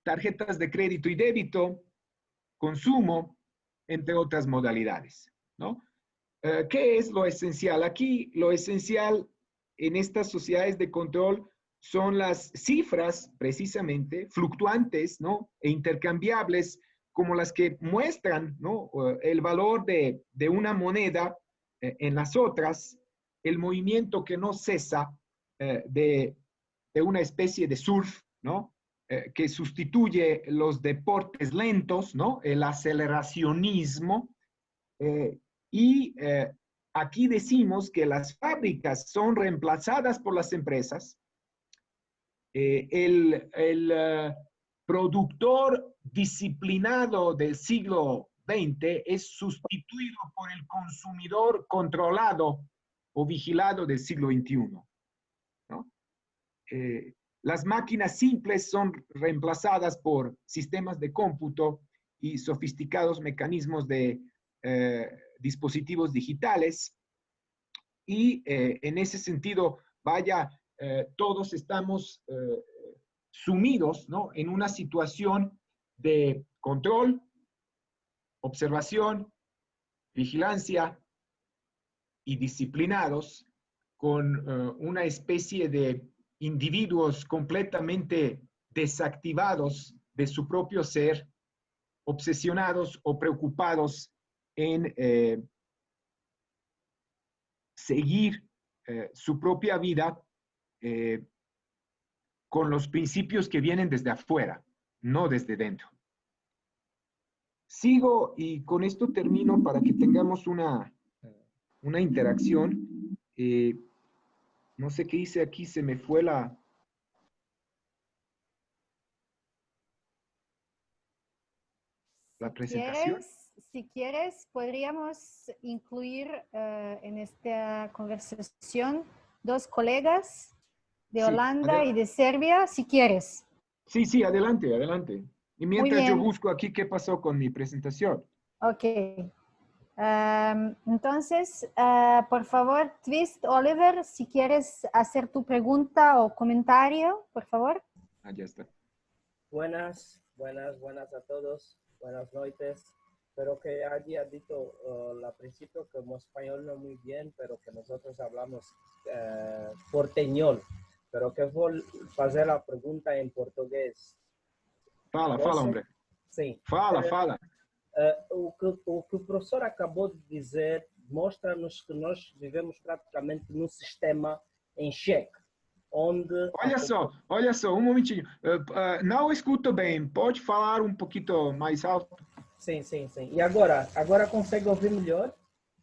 tarjetas de crédito y débito, consumo, entre otras modalidades, ¿no? ¿Qué es lo esencial? Aquí lo esencial en estas sociedades de control son las cifras, precisamente, fluctuantes, ¿no?, e intercambiables, como las que muestran, ¿no?, el valor de una moneda en las otras, el movimiento que no cesa de una especie de surf, ¿no?, que sustituye los deportes lentos, ¿no?, el aceleracionismo, y aquí decimos que las fábricas son reemplazadas por las empresas. El productor disciplinado del siglo XX es sustituido por el consumidor controlado o vigilado del siglo XXI, ¿no? Las máquinas simples son reemplazadas por sistemas de cómputo y sofisticados mecanismos de dispositivos digitales, y en ese sentido, vaya, todos estamos sumidos, ¿no?, en una situación de control, observación, vigilancia y disciplinados con una especie de individuos completamente desactivados de su propio ser, obsesionados o preocupados en seguir su propia vida con los principios que vienen desde afuera, no desde dentro. Sigo y con esto termino para que tengamos una interacción. No sé qué hice aquí, se me fue la presentación. Si quieres, podríamos incluir en esta conversación dos colegas de Sí, Holanda y de Serbia, si quieres. Sí, sí, adelante, adelante. Y Muy mientras yo bien. busco aquí qué pasó con mi presentación. Ok. Entonces, por favor, Twist Oliver, si quieres hacer tu pregunta o comentario, por favor. Ya está. Buenas a todos. Buenas noches. Espero que haya dicho al principio que como español no muy bien, pero que nosotros hablamos porteñol. Pero que vou fazer a pergunta em português. Fala, hombre. Sim. Fala. O que o professor acabou de dizer mostra-nos que nós vivemos praticamente num sistema em xeque, onde... Olha só, um momentinho. Não escuto bem, pode falar um pouquinho mais alto? Sim. E agora consegue ouvir melhor?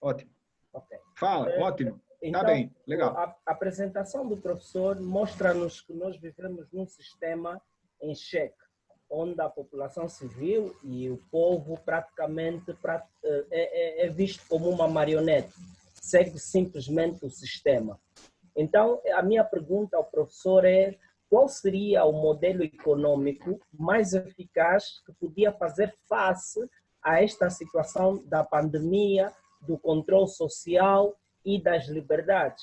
Ótimo. Ok. Fala, ótimo. Então, Tá bem, legal. A apresentação do professor mostra-nos que nós vivemos num sistema em xeque, onde a população civil e o povo praticamente é visto como uma marionete, segue simplesmente o sistema. Então, a minha pergunta ao professor é: qual seria o modelo econômico mais eficaz que podia fazer face a esta situação da pandemia, do controle social e das liberdades?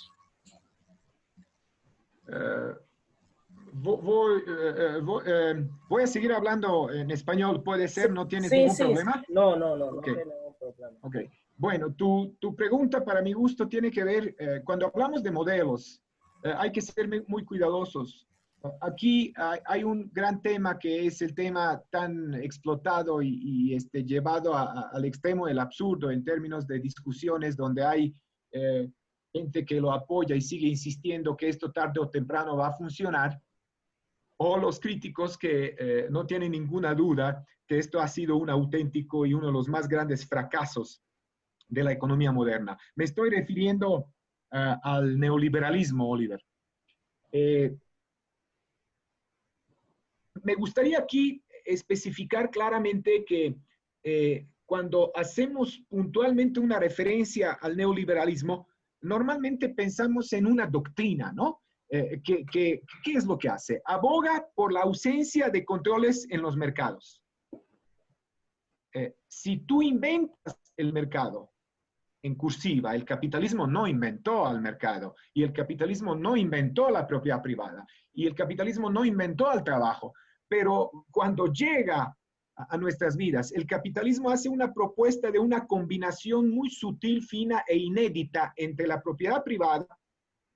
Voy a seguir hablando en español, ¿puede ser? ¿No tienes ningún problema? No Okay. tiene ningún problema. Ok. Bueno, tu pregunta para mi gusto tiene que ver, cuando hablamos de modelos, hay que ser muy cuidadosos. Aquí hay un gran tema que es el tema tan explotado y llevado al extremo del absurdo en términos de discusiones donde hay gente que lo apoya y sigue insistiendo que esto tarde o temprano va a funcionar, o los críticos que no tienen ninguna duda que esto ha sido un auténtico y uno de los más grandes fracasos de la economía moderna. Me estoy refiriendo al neoliberalismo, Oliver. Me gustaría aquí especificar claramente que cuando hacemos puntualmente una referencia al neoliberalismo, normalmente pensamos en una doctrina, ¿no? ¿Qué es lo que hace? Aboga por la ausencia de controles en los mercados. Si tú inventas el mercado, en cursiva, el capitalismo no inventó al mercado, y el capitalismo no inventó la propiedad privada, y el capitalismo no inventó al trabajo, pero cuando llega a nuestras vidas, el capitalismo hace una propuesta de una combinación muy sutil, fina e inédita entre la propiedad privada,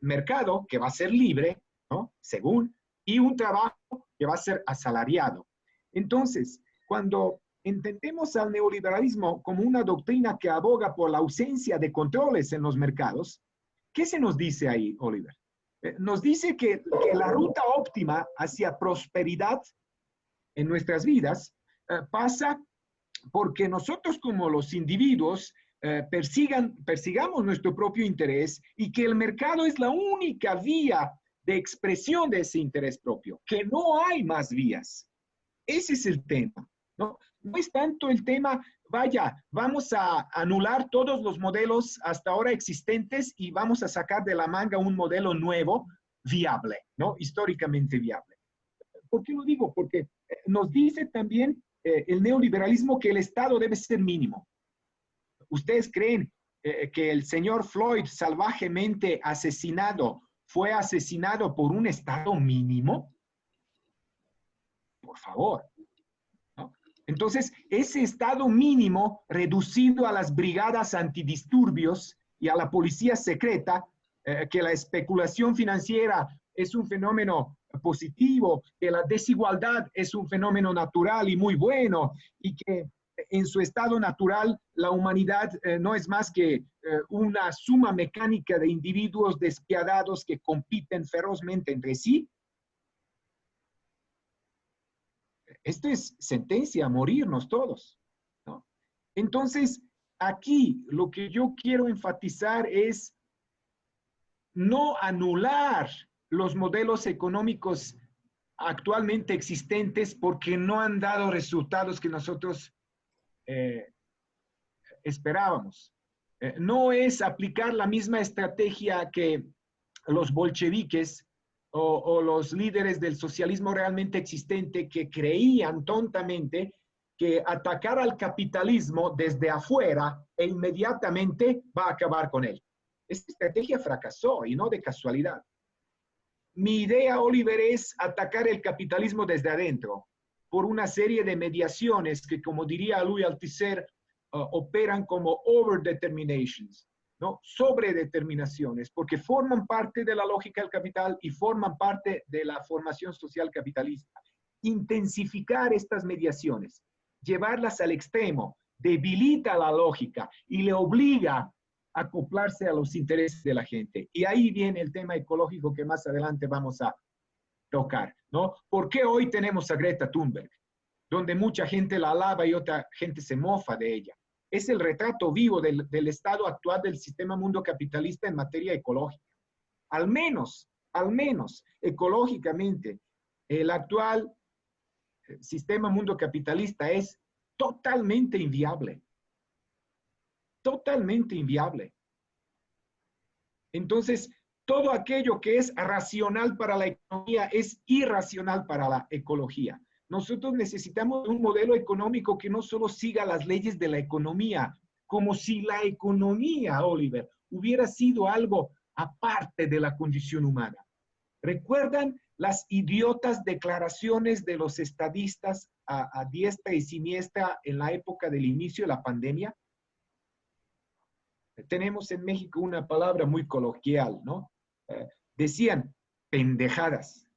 mercado, que va a ser libre, ¿no? Según, y un trabajo que va a ser asalariado. Entonces, cuando entendemos al neoliberalismo como una doctrina que aboga por la ausencia de controles en los mercados, ¿qué se nos dice ahí, Oliver? Nos dice que la ruta óptima hacia prosperidad en nuestras vidas pasa porque nosotros como los individuos persigamos nuestro propio interés y que el mercado es la única vía de expresión de ese interés propio, que no hay más vías. Ese es el tema, ¿no? No es tanto el tema, vaya, vamos a anular todos los modelos hasta ahora existentes y vamos a sacar de la manga un modelo nuevo, viable, ¿no? Históricamente viable. ¿Por qué lo digo? Porque nos dice también el neoliberalismo que el Estado debe ser mínimo. ¿Ustedes creen que el señor Floyd salvajemente asesinado fue asesinado por un Estado mínimo? Por favor. ¿No? Entonces, ese Estado mínimo reducido a las brigadas antidisturbios y a la policía secreta, que la especulación financiera es un fenómeno positivo, que la desigualdad es un fenómeno natural y muy bueno, y que en su estado natural la humanidad no es más que una suma mecánica de individuos despiadados que compiten ferozmente entre sí. Esto es sentencia a morirnos todos, ¿no? Entonces, aquí lo que yo quiero enfatizar es no anular los modelos económicos actualmente existentes porque no han dado resultados que nosotros esperábamos. No es aplicar la misma estrategia que los bolcheviques o los líderes del socialismo realmente existente que creían tontamente que atacar al capitalismo desde afuera e inmediatamente va a acabar con él. Esta estrategia fracasó y no de casualidad. Mi idea, Oliver, es atacar el capitalismo desde adentro por una serie de mediaciones que, como diría Louis Althusser, operan como overdeterminations, ¿no? Sobredeterminaciones, porque forman parte de la lógica del capital y forman parte de la formación social capitalista. Intensificar estas mediaciones, llevarlas al extremo, debilita la lógica y le obliga a acoplarse a los intereses de la gente. Y ahí viene el tema ecológico que más adelante vamos a tocar, ¿no? ¿Por qué hoy tenemos a Greta Thunberg? Donde mucha gente la alaba y otra gente se mofa de ella. Es el retrato vivo del estado actual del sistema mundo capitalista en materia ecológica. Al menos, ecológicamente, el actual sistema mundo capitalista es totalmente inviable. Totalmente inviable. Entonces, todo aquello que es racional para la economía es irracional para la ecología. Nosotros necesitamos un modelo económico que no solo siga las leyes de la economía, como si la economía, Oliver, hubiera sido algo aparte de la condición humana. ¿Recuerdan las idiotas declaraciones de los estadistas a diestra y siniestra en la época del inicio de la pandemia? Tenemos en México una palabra muy coloquial, ¿no? Decían pendejadas.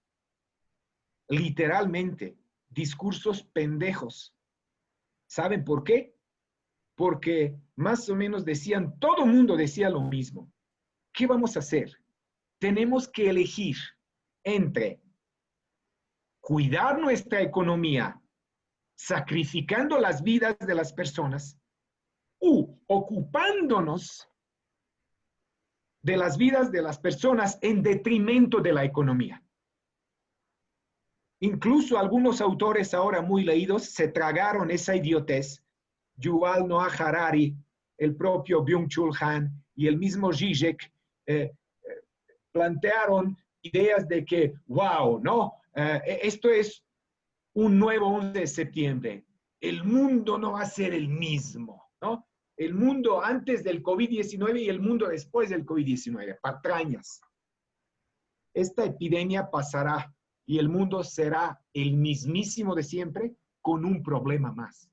Literalmente, discursos pendejos. ¿Saben por qué? Porque más o menos decían, todo el mundo decía lo mismo. ¿Qué vamos a hacer? Tenemos que elegir entre cuidar nuestra economía, sacrificando las vidas de las personas, u ocupándonos de las vidas de las personas en detrimento de la economía. Incluso algunos autores ahora muy leídos se tragaron esa idiotez. Yuval Noah Harari, el propio Byung-Chul Han y el mismo Zizek plantearon ideas de que, wow, ¿no? Esto es un nuevo 11 de septiembre. El mundo no va a ser el mismo, ¿no? El mundo antes del COVID-19 y el mundo después del COVID-19, patrañas. Esta epidemia pasará y el mundo será el mismísimo de siempre con un problema más.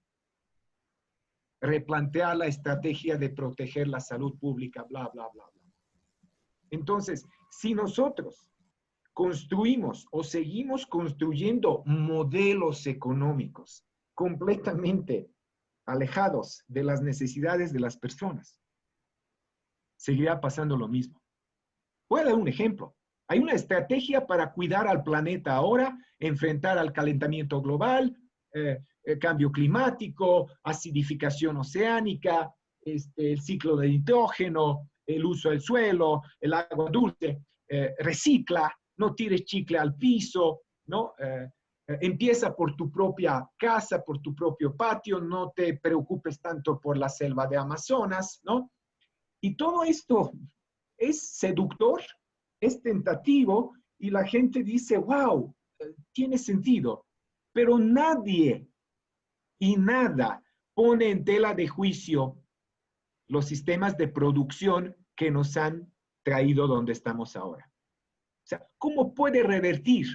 Replantear la estrategia de proteger la salud pública, bla, bla, bla, bla. Entonces, si nosotros construimos o seguimos construyendo modelos económicos completamente alejados de las necesidades de las personas, seguirá pasando lo mismo. Voy a dar un ejemplo. Hay una estrategia para cuidar al planeta ahora, enfrentar al calentamiento global, el cambio climático, acidificación oceánica, el ciclo de nitrógeno, el uso del suelo, el agua dulce, recicla, no tires chicle al piso, ¿no? Empieza por tu propia casa, por tu propio patio, no te preocupes tanto por la selva de Amazonas, ¿no? Y todo esto es seductor, es tentativo, y la gente dice, wow, tiene sentido, pero nadie y nada pone en tela de juicio los sistemas de producción que nos han traído donde estamos ahora. O sea, ¿cómo puede revertir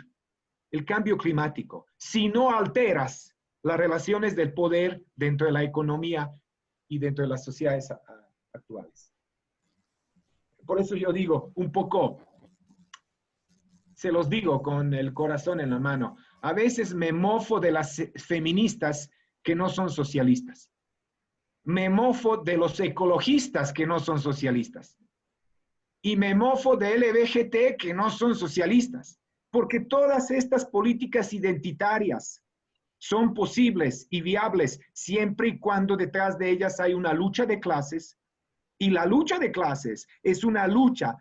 el cambio climático si no alteras las relaciones del poder dentro de la economía y dentro de las sociedades actuales? Por eso yo digo, un poco, se los digo con el corazón en la mano, a veces me mofo de las feministas que no son socialistas. Me mofo de los ecologistas que no son socialistas. Y me mofo de LGBTQ que no son socialistas. Porque todas estas políticas identitarias son posibles y viables siempre y cuando detrás de ellas hay una lucha de clases. Y la lucha de clases es una lucha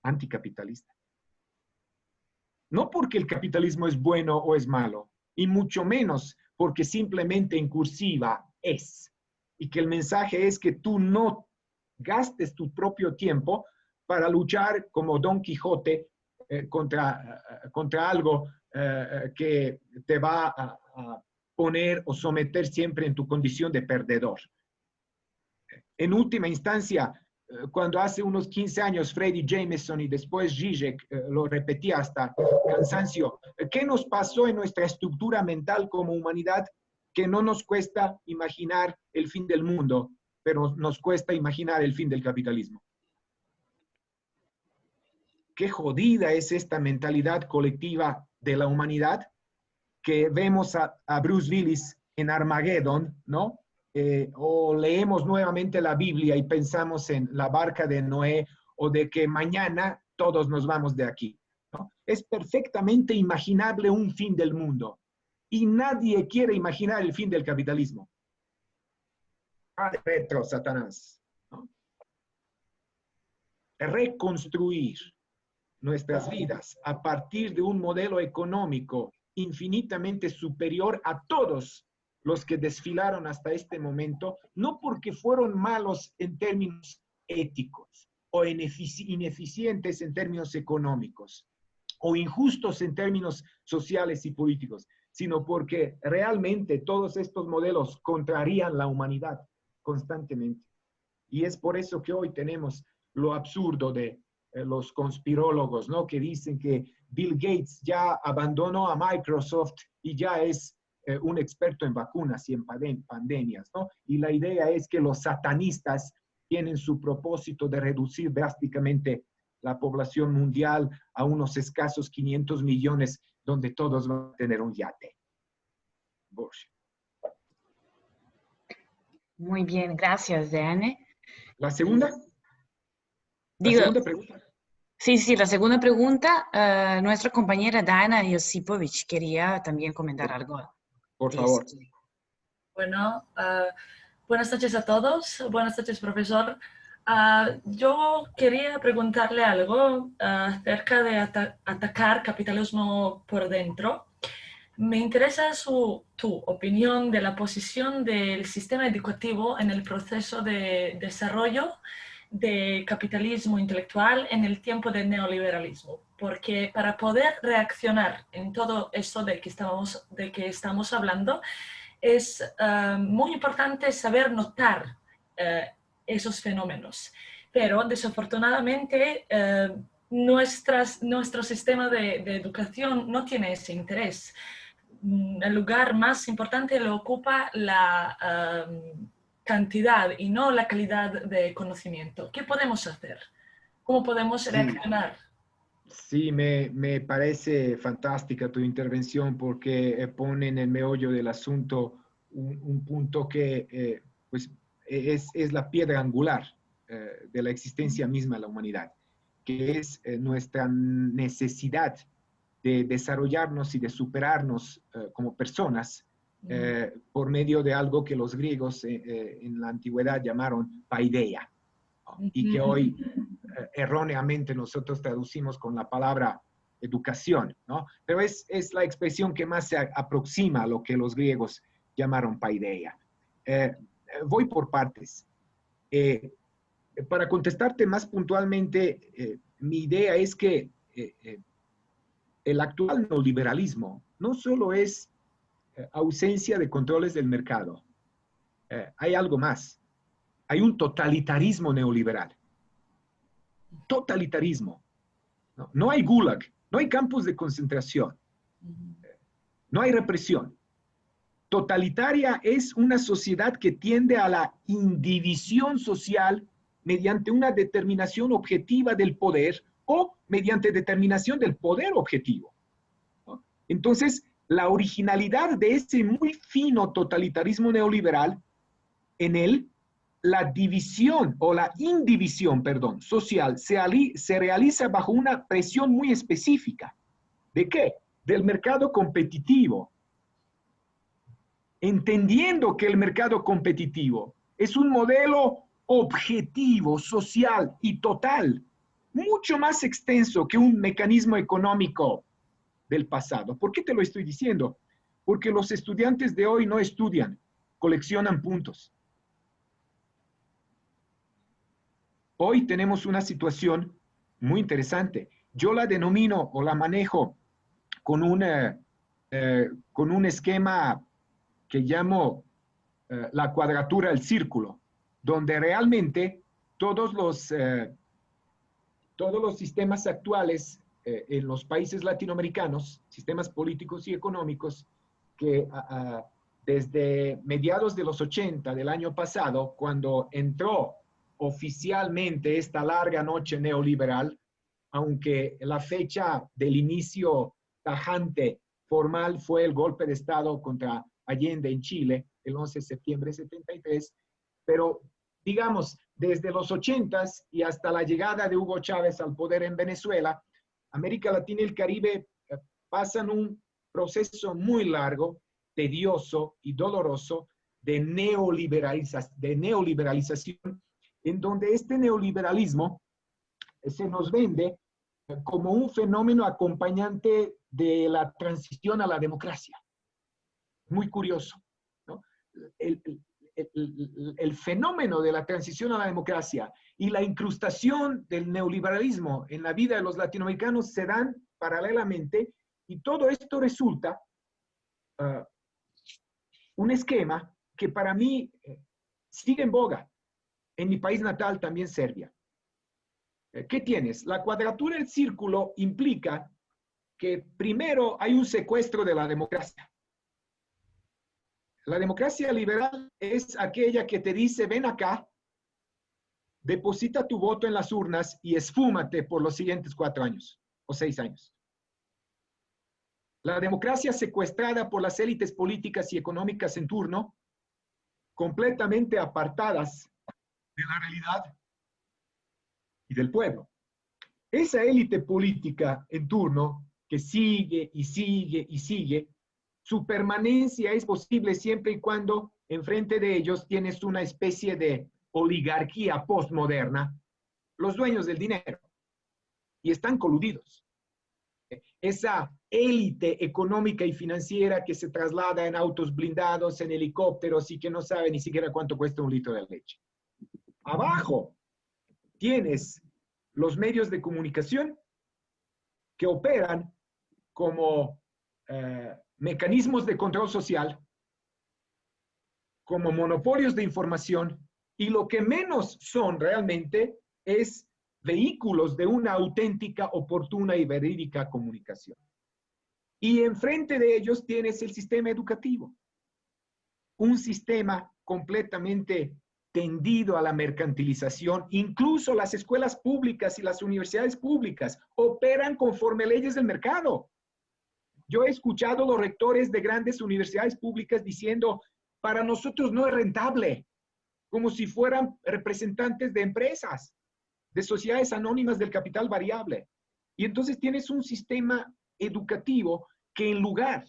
anticapitalista. No porque el capitalismo es bueno o es malo, y mucho menos porque simplemente en cursiva es. Y que el mensaje es que tú no gastes tu propio tiempo para luchar como Don Quijote contra algo que te va a poner o someter siempre en tu condición de perdedor. En última instancia, cuando hace unos 15 años Freddy Jameson y después Zizek lo repetía hasta cansancio, ¿qué nos pasó en nuestra estructura mental como humanidad que no nos cuesta imaginar el fin del mundo, pero nos cuesta imaginar el fin del capitalismo? Qué jodida es esta mentalidad colectiva de la humanidad que vemos a Bruce Willis en Armageddon, ¿no? O leemos nuevamente la Biblia y pensamos en la barca de Noé o de que mañana todos nos vamos de aquí, ¿no? Es perfectamente imaginable un fin del mundo y nadie quiere imaginar el fin del capitalismo. Al retro, Satanás, ¿no? Reconstruir nuestras vidas a partir de un modelo económico infinitamente superior a todos los que desfilaron hasta este momento, no porque fueron malos en términos éticos o ineficientes en términos económicos o injustos en términos sociales y políticos, sino porque realmente todos estos modelos contrarían la humanidad constantemente. Y es por eso que hoy tenemos lo absurdo de los conspirólogos, ¿no? Que dicen que Bill Gates ya abandonó a Microsoft y ya es un experto en vacunas y en pandemias, ¿no? Y la idea es que los satanistas tienen su propósito de reducir drásticamente la población mundial a unos escasos 500 millones, donde todos van a tener un yate. Bullshit. Muy bien, gracias, Deane. ¿La segunda? Digo, segunda pregunta. Sí, la segunda pregunta, nuestra compañera Dana Josipovic quería también comentar algo. Por favor. Bueno, buenas noches a todos. Buenas noches, profesor. Yo quería preguntarle algo acerca de atacar capitalismo por dentro. Me interesa tu opinión de la posición del sistema educativo en el proceso de desarrollo de capitalismo intelectual en el tiempo del neoliberalismo, porque para poder reaccionar en todo eso de que estamos hablando, es muy importante saber notar esos fenómenos. Pero desafortunadamente nuestro sistema de educación no tiene ese interés. El lugar más importante lo ocupa la cantidad y no la calidad de conocimiento. ¿Qué podemos hacer? ¿Cómo podemos reaccionar? Sí, me parece fantástica tu intervención porque pone en el meollo del asunto un punto que pues es la piedra angular de la existencia misma de la humanidad, que es nuestra necesidad de desarrollarnos y de superarnos como personas por medio de algo que los griegos en la antigüedad llamaron paideia, ¿no? Y que hoy erróneamente nosotros traducimos con la palabra educación, ¿no? Pero es la expresión que más se aproxima a lo que los griegos llamaron paideia. Voy por partes. Para contestarte más puntualmente, mi idea es que el actual neoliberalismo no solo es ausencia de controles del mercado, hay algo más. Hay un totalitarismo neoliberal. Totalitarismo. No hay gulag, no hay campos de concentración, no hay represión. Totalitaria es una sociedad que tiende a la indivisión social mediante una determinación objetiva del poder o mediante determinación del poder objetivo, ¿no? Entonces, la originalidad de ese muy fino totalitarismo neoliberal, en él, la división o la indivisión, perdón, social se realiza bajo una presión muy específica. ¿De qué? Del mercado competitivo. Entendiendo que el mercado competitivo es un modelo objetivo, social y total, mucho más extenso que un mecanismo económico del pasado. ¿Por qué te lo estoy diciendo? Porque los estudiantes de hoy no estudian, coleccionan puntos. Hoy tenemos una situación muy interesante. Yo la denomino o la manejo con un esquema que llamo la cuadratura del círculo, donde realmente todos los sistemas actuales en los países latinoamericanos, sistemas políticos y económicos, que desde mediados de los 80 del año pasado, cuando entró oficialmente esta larga noche neoliberal, aunque la fecha del inicio tajante formal fue el golpe de Estado contra Allende en Chile, el 11 de septiembre de 73, pero digamos, desde los 80s y hasta la llegada de Hugo Chávez al poder en Venezuela, América Latina y el Caribe pasan un proceso muy largo, tedioso y doloroso de neoliberalización, en donde este neoliberalismo se nos vende como un fenómeno acompañante de la transición a la democracia. Muy curioso, ¿no? El fenómeno de la transición a la democracia y la incrustación del neoliberalismo en la vida de los latinoamericanos se dan paralelamente, y todo esto resulta un esquema que para mí sigue en boga en mi país natal, también Serbia. ¿Qué tienes? La cuadratura del círculo implica que primero hay un secuestro de la democracia. La democracia liberal es aquella que te dice, ven acá, deposita tu voto en las urnas y esfúmate por los siguientes 4 años o 6 años. La democracia secuestrada por las élites políticas y económicas en turno, completamente apartadas de la realidad y del pueblo. Esa élite política en turno que sigue y sigue y sigue, su permanencia es posible siempre y cuando enfrente de ellos tienes una especie de oligarquía postmoderna, los dueños del dinero, y están coludidos. Esa élite económica y financiera que se traslada en autos blindados, en helicópteros y que no sabe ni siquiera cuánto cuesta un litro de leche. Abajo tienes los medios de comunicación que operan como mecanismos de control social, como monopolios de información, y lo que menos son realmente es vehículos de una auténtica, oportuna y verídica comunicación. Y enfrente de ellos tienes el sistema educativo, un sistema completamente tendido a la mercantilización. Incluso las escuelas públicas y las universidades públicas operan conforme a leyes del mercado. Yo he escuchado a los rectores de grandes universidades públicas diciendo, para nosotros no es rentable, como si fueran representantes de empresas, de sociedades anónimas del capital variable. Y entonces tienes un sistema educativo que en lugar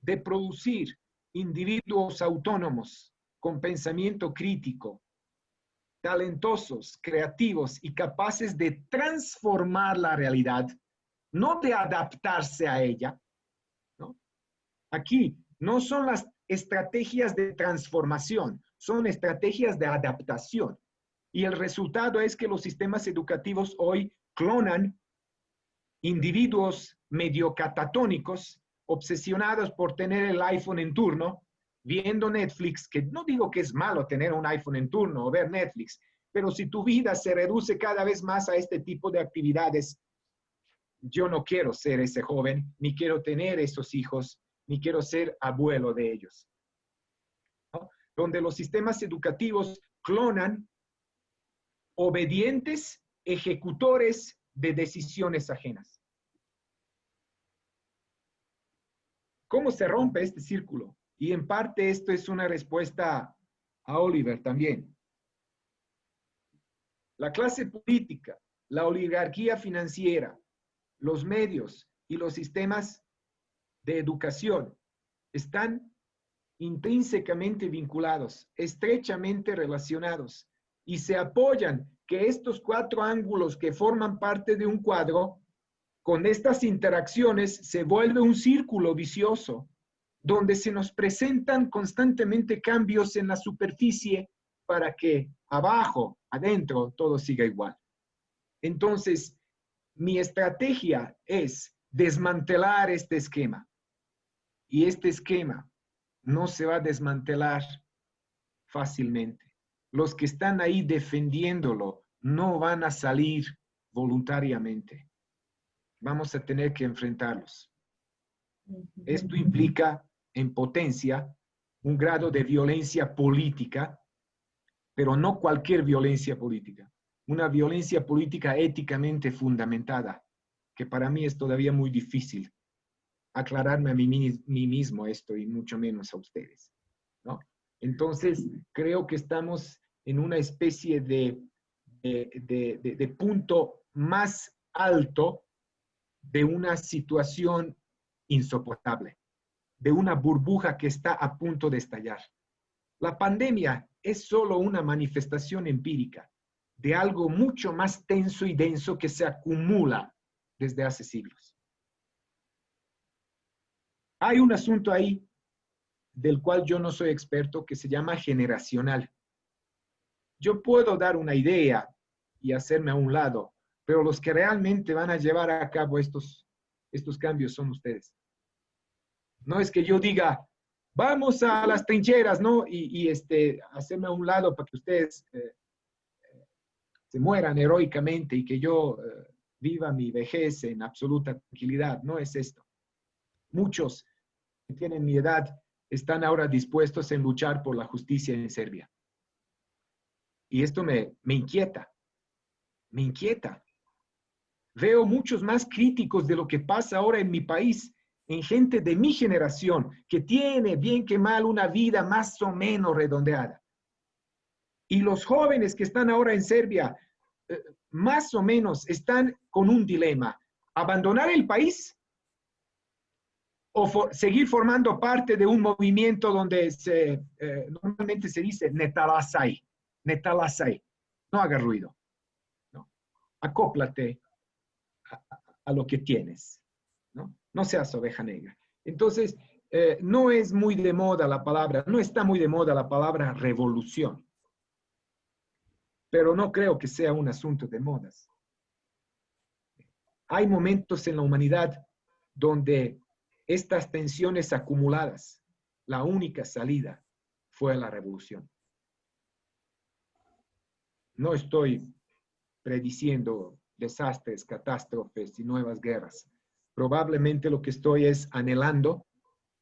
de producir individuos autónomos con pensamiento crítico, talentosos, creativos y capaces de transformar la realidad, no de adaptarse a ella, ¿no? Aquí no son las estrategias de transformación, son estrategias de adaptación. Y el resultado es que los sistemas educativos hoy clonan individuos medio catatónicos, obsesionados por tener el iPhone en turno, viendo Netflix, que no digo que es malo tener un iPhone en turno o ver Netflix, pero si tu vida se reduce cada vez más a este tipo de actividades, yo no quiero ser ese joven, ni quiero tener esos hijos, ni quiero ser abuelo de ellos, ¿no? Donde los sistemas educativos clonan obedientes ejecutores de decisiones ajenas. ¿Cómo se rompe este círculo? Y en parte esto es una respuesta a Oliver también. La clase política, la oligarquía financiera, los medios y los sistemas de educación están intrínsecamente vinculados, estrechamente relacionados, y se apoyan que estos 4 ángulos que forman parte de un cuadro, con estas interacciones se vuelve un círculo vicioso, donde se nos presentan constantemente cambios en la superficie para que abajo, adentro, todo siga igual. Entonces, mi estrategia es desmantelar este esquema. Y este esquema no se va a desmantelar fácilmente. Los que están ahí defendiéndolo no van a salir voluntariamente. Vamos a tener que enfrentarlos. Esto implica, en potencia, un grado de violencia política, pero no cualquier violencia política. Una violencia política éticamente fundamentada, que para mí es todavía muy difícil aclararme a mí mismo esto y mucho menos a ustedes, ¿no? Entonces, creo que estamos en una especie de punto más alto de una situación insoportable, de una burbuja que está a punto de estallar. La pandemia es solo una manifestación empírica de algo mucho más tenso y denso que se acumula desde hace siglos. Hay un asunto ahí del cual yo no soy experto que se llama generacional. Yo puedo dar una idea y hacerme a un lado, pero los que realmente van a llevar a cabo estos cambios son ustedes. No es que yo diga, vamos a las trincheras, ¿no? Y hacerme a un lado para que ustedes se mueran heroicamente y que yo viva mi vejez en absoluta tranquilidad. No es esto. Muchos que tienen mi edad están ahora dispuestos en luchar por la justicia en Serbia. Y esto me inquieta. Me inquieta. Veo muchos más críticos de lo que pasa ahora en mi país, en gente de mi generación, que tiene, bien que mal, una vida más o menos redondeada. Y los jóvenes que están ahora en Serbia, más o menos, están con un dilema. ¿Abandonar el país o seguir formando parte de un movimiento donde normalmente se dice netalasai, netalasai, no haga ruido, ¿no? Acóplate a lo que tienes, ¿no? No seas oveja negra. Entonces, no es muy de moda la palabra, no está muy de moda la palabra revolución, pero no creo que sea un asunto de modas. Hay momentos en la humanidad donde estas tensiones acumuladas, la única salida fue la revolución. No estoy prediciendo desastres, catástrofes y nuevas guerras. Probablemente lo que estoy es anhelando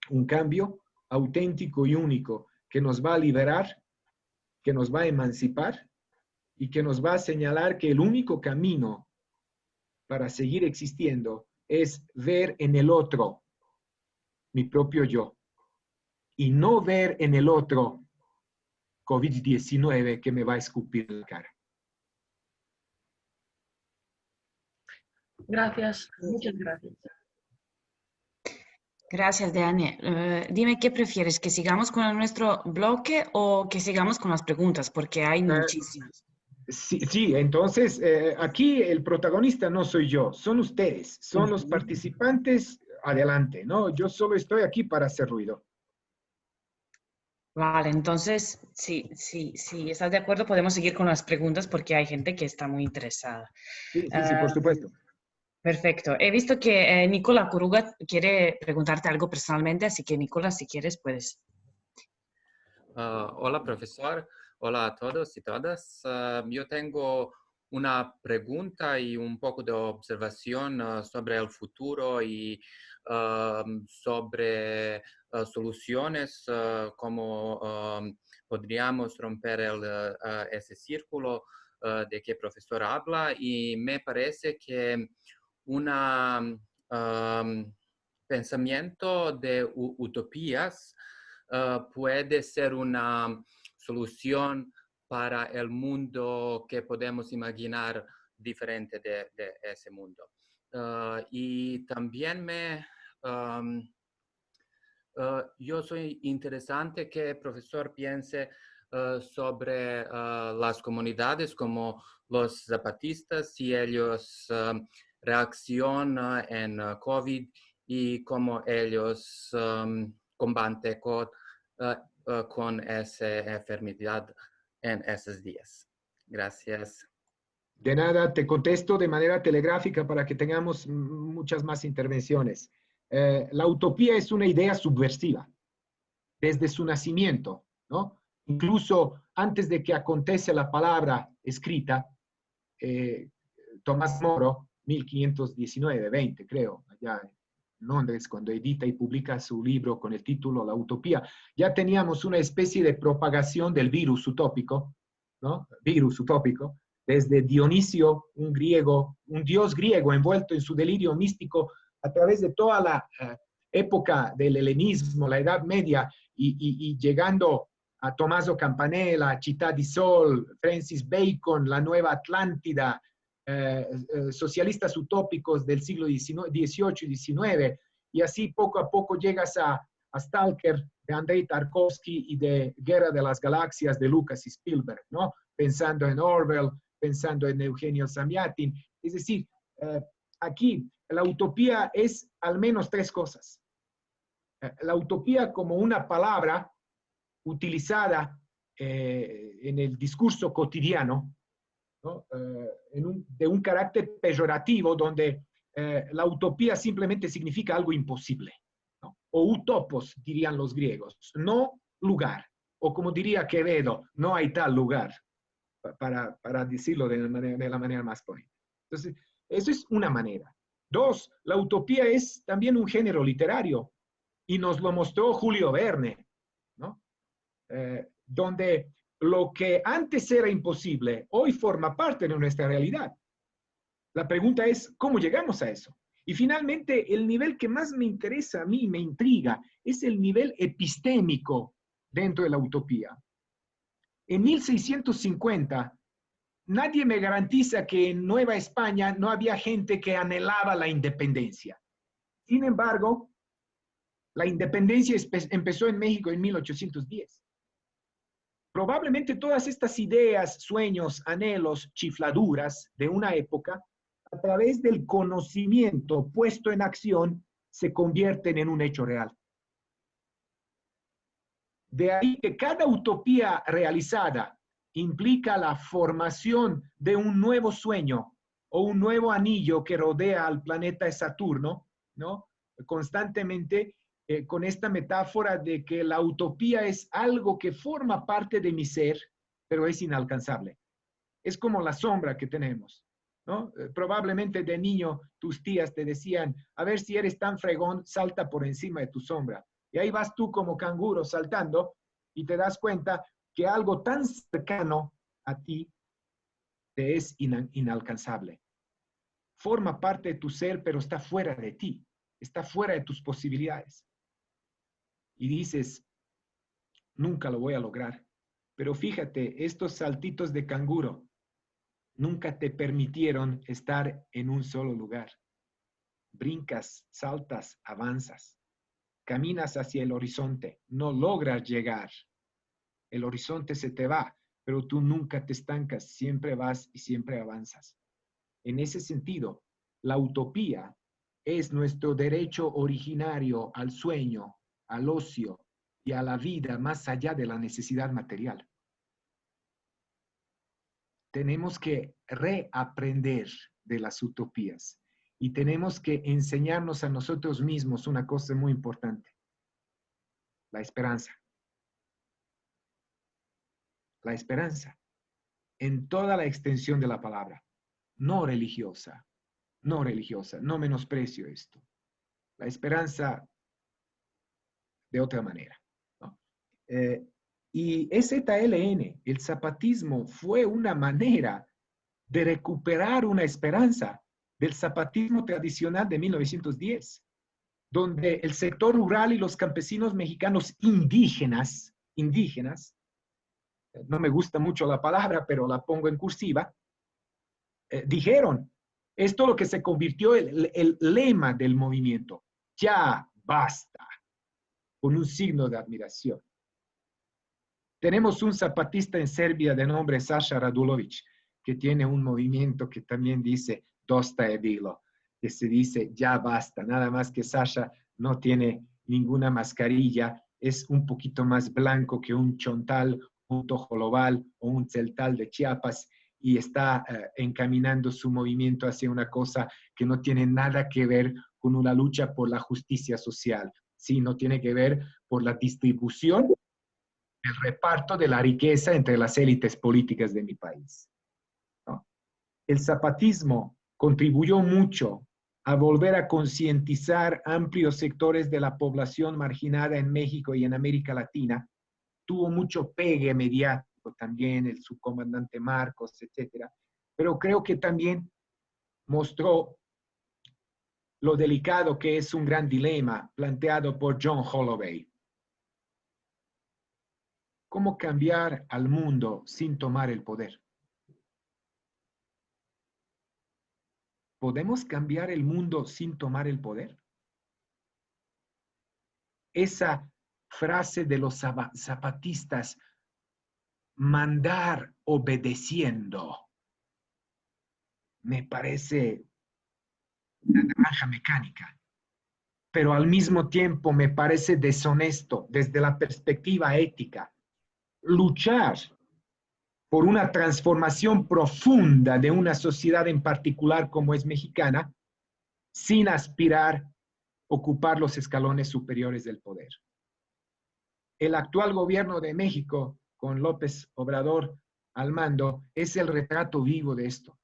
un cambio auténtico y único que nos va a liberar, que nos va a emancipar y que nos va a señalar que el único camino para seguir existiendo es ver en el otro mi propio yo y no ver en el otro COVID-19 que me va a escupir en la cara. Gracias, muchas gracias. Gracias, Dani. Dime qué prefieres, que sigamos con nuestro bloque o que sigamos con las preguntas, porque hay muchísimas. Sí, entonces aquí el protagonista no soy yo, son ustedes, son los participantes, adelante, ¿no? Yo solo estoy aquí para hacer ruido. Vale, entonces, si estás de acuerdo, podemos seguir con las preguntas porque hay gente que está muy interesada. Sí, por supuesto. Perfecto. He visto que Nicola Curuga quiere preguntarte algo personalmente, así que Nicola, si quieres, puedes. Hola, profesor. Hola a todos y todas. Yo tengo una pregunta y un poco de observación sobre el futuro y sobre soluciones, cómo podríamos romper ese círculo de que el profesor habla. Y me parece que un pensamiento de utopías puede ser una solución para el mundo que podemos imaginar diferente de ese mundo. Y también yo soy interesante que el profesor piense sobre las comunidades como los zapatistas, si ellos reaccionan en COVID y cómo ellos combaten con esa enfermedad en esos días. Gracias. De nada, te contesto de manera telegráfica para que tengamos muchas más intervenciones. La utopía es una idea subversiva desde su nacimiento, ¿no? Incluso antes de que acontece la palabra escrita, Tomás Moro, 1519-20, creo, allá en Londres, cuando edita y publica su libro con el título La Utopía, ya teníamos una especie de propagación del virus utópico, ¿no? Virus utópico, desde Dionisio, un dios griego envuelto en su delirio místico a través de toda la época del helenismo, la Edad Media, y llegando a Tommaso Campanella, Città di Sol, Francis Bacon, la Nueva Atlántida, socialistas utópicos del siglo XVIII y XIX, y así poco a poco llegas a Stalker de Andrei Tarkovsky y de Guerra de las Galaxias de Lucas y Spielberg, ¿no? Pensando en Orwell, pensando en Eugenio Zamyatin. Es decir, aquí la utopía es al menos tres cosas. La utopía como una palabra utilizada en el discurso cotidiano, ¿no? De un carácter peyorativo, donde la utopía simplemente significa algo imposible, ¿no? O utopos, dirían los griegos, no lugar. O como diría Quevedo, no hay tal lugar, para decirlo de la manera más bonita. Entonces, eso es una manera. Dos, la utopía es también un género literario, y nos lo mostró Julio Verne, ¿no? Donde lo que antes era imposible, hoy forma parte de nuestra realidad. La pregunta es, ¿cómo llegamos a eso? Y finalmente, el nivel que más me interesa a mí, me intriga, es el nivel epistémico dentro de la utopía. En 1650, nadie me garantiza que en Nueva España no había gente que anhelaba la independencia. Sin embargo, la independencia empezó en México en 1810. Probablemente todas estas ideas, sueños, anhelos, chifladuras de una época, a través del conocimiento puesto en acción, se convierten en un hecho real. De ahí que cada utopía realizada implica la formación de un nuevo sueño o un nuevo anillo que rodea al planeta Saturno, ¿no? Constantemente, con esta metáfora de que la utopía es algo que forma parte de mi ser, pero es inalcanzable. Es como la sombra que tenemos, ¿no? Probablemente de niño tus tías te decían, a ver si eres tan fregón, salta por encima de tu sombra. Y ahí vas tú como canguro saltando y te das cuenta que algo tan cercano a ti te es inalcanzable. Forma parte de tu ser, pero está fuera de ti, está fuera de tus posibilidades. Y dices, nunca lo voy a lograr. Pero fíjate, estos saltitos de canguro nunca te permitieron estar en un solo lugar. Brincas, saltas, avanzas. Caminas hacia el horizonte, no logras llegar. El horizonte se te va, pero tú nunca te estancas, siempre vas y siempre avanzas. En ese sentido, la utopía es nuestro derecho originario al sueño, al ocio y a la vida más allá de la necesidad material. Tenemos que reaprender de las utopías y tenemos que enseñarnos a nosotros mismos una cosa muy importante: la esperanza. La esperanza, en toda la extensión de la palabra, no religiosa, no menosprecio esto. La esperanza de otra manera, ¿no? Y EZLN, el zapatismo, fue una manera de recuperar una esperanza del zapatismo tradicional de 1910, donde el sector rural y los campesinos mexicanos indígenas, no me gusta mucho la palabra, pero la pongo en cursiva, dijeron, esto lo que se convirtió el lema del movimiento: ya basta, con un signo de admiración. Tenemos un zapatista en Serbia de nombre Sasha Radulović, que tiene un movimiento que también dice dosta je bilo, que se dice ya basta, nada más que Sasha no tiene ninguna mascarilla, es un poquito más blanco que un chontal, un tojolobal o un tzeltal de Chiapas, y está encaminando su movimiento hacia una cosa que no tiene nada que ver con una lucha por la justicia social, sino tiene que ver por la distribución, el reparto de la riqueza entre las élites políticas de mi país, ¿no? El zapatismo contribuyó mucho a volver a concientizar amplios sectores de la población marginada en México y en América Latina. Tuvo mucho pegue mediático también, el subcomandante Marcos, etcétera, pero creo que también mostró lo delicado que es un gran dilema planteado por John Holloway. ¿Cómo cambiar al mundo sin tomar el poder? ¿Podemos cambiar el mundo sin tomar el poder? Esa frase de los zapatistas, mandar obedeciendo, me parece una naranja mecánica. pero al mismo tiempo me parece deshonesto desde la perspectiva ética luchar por una transformación profunda de una sociedad en particular como es mexicana, sin aspirar a ocupar los escalones superiores del poder. El actual gobierno de México, con López Obrador al mando, es el retrato vivo de esto.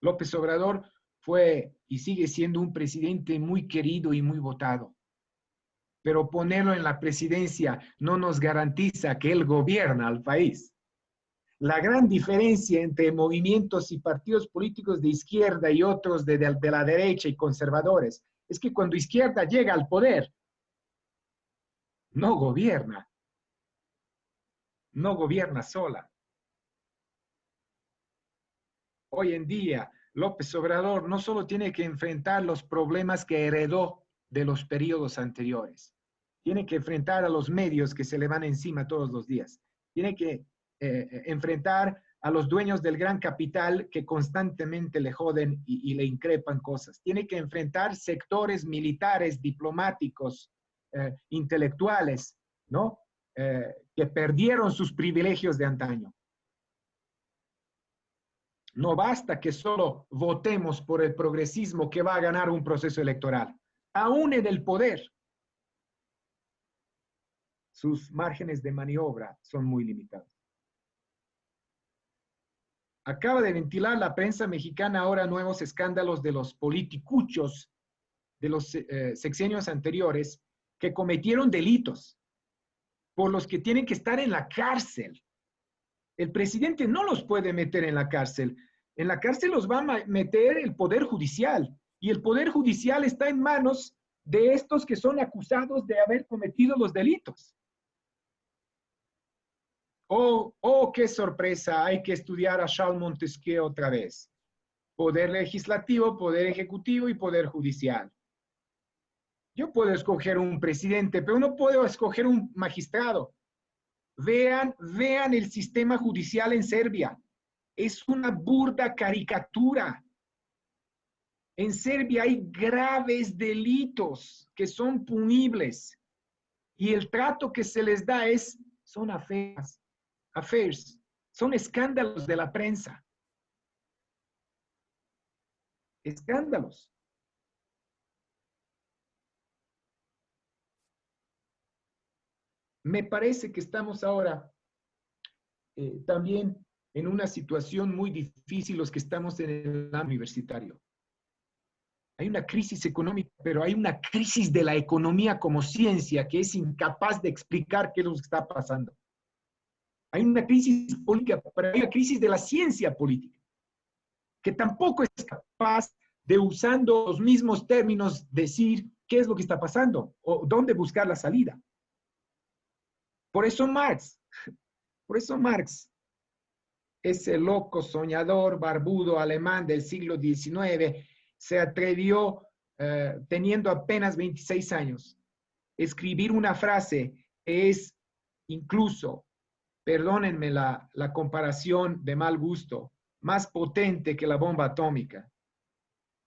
López Obrador fue y sigue siendo un presidente muy querido y muy votado, pero ponerlo en la presidencia no nos garantiza que él gobierna al país. La gran diferencia entre movimientos y partidos políticos de izquierda y otros de la derecha y conservadores es que cuando izquierda llega al poder, no gobierna sola. Hoy en día, López Obrador no solo tiene que enfrentar los problemas que heredó de los periodos anteriores, tiene que enfrentar a los medios que se le van encima todos los días, tiene que enfrentar a los dueños del gran capital que constantemente le joden y le increpan cosas, tiene que enfrentar sectores militares, diplomáticos, intelectuales, ¿no? Que perdieron sus privilegios de antaño. No basta que solo votemos por el progresismo que va a ganar un proceso electoral. Aún en el poder, sus márgenes de maniobra son muy limitados. Acaba de ventilar la prensa mexicana ahora nuevos escándalos de los politicuchos de los sexenios anteriores que cometieron delitos por los que tienen que estar en la cárcel. El presidente no los puede meter en la cárcel. En la cárcel los va a meter el Poder Judicial. Y el Poder Judicial está en manos de estos que son acusados de haber cometido los delitos. Oh, qué sorpresa, hay que estudiar a Charles Montesquieu otra vez. Poder legislativo, poder ejecutivo y poder judicial. Yo puedo escoger un presidente, pero no puedo escoger un magistrado. Vean el sistema judicial en Serbia. Es una burda caricatura. En Serbia hay graves delitos que son punibles y el trato que se les da son affairs, son escándalos de la prensa. Escándalos. Me parece que estamos ahora también en una situación muy difícil los que estamos en el ámbito universitario. Hay una crisis económica, pero hay una crisis de la economía como ciencia que es incapaz de explicar qué es lo que está pasando. Hay una crisis política, pero hay una crisis de la ciencia política, que tampoco es capaz de, usando los mismos términos, decir qué es lo que está pasando o dónde buscar la salida. Por eso Marx, ese loco soñador barbudo alemán del siglo XIX, se atrevió, teniendo apenas 26 años, escribir una frase que es incluso, perdónenme la comparación de mal gusto, más potente que la bomba atómica.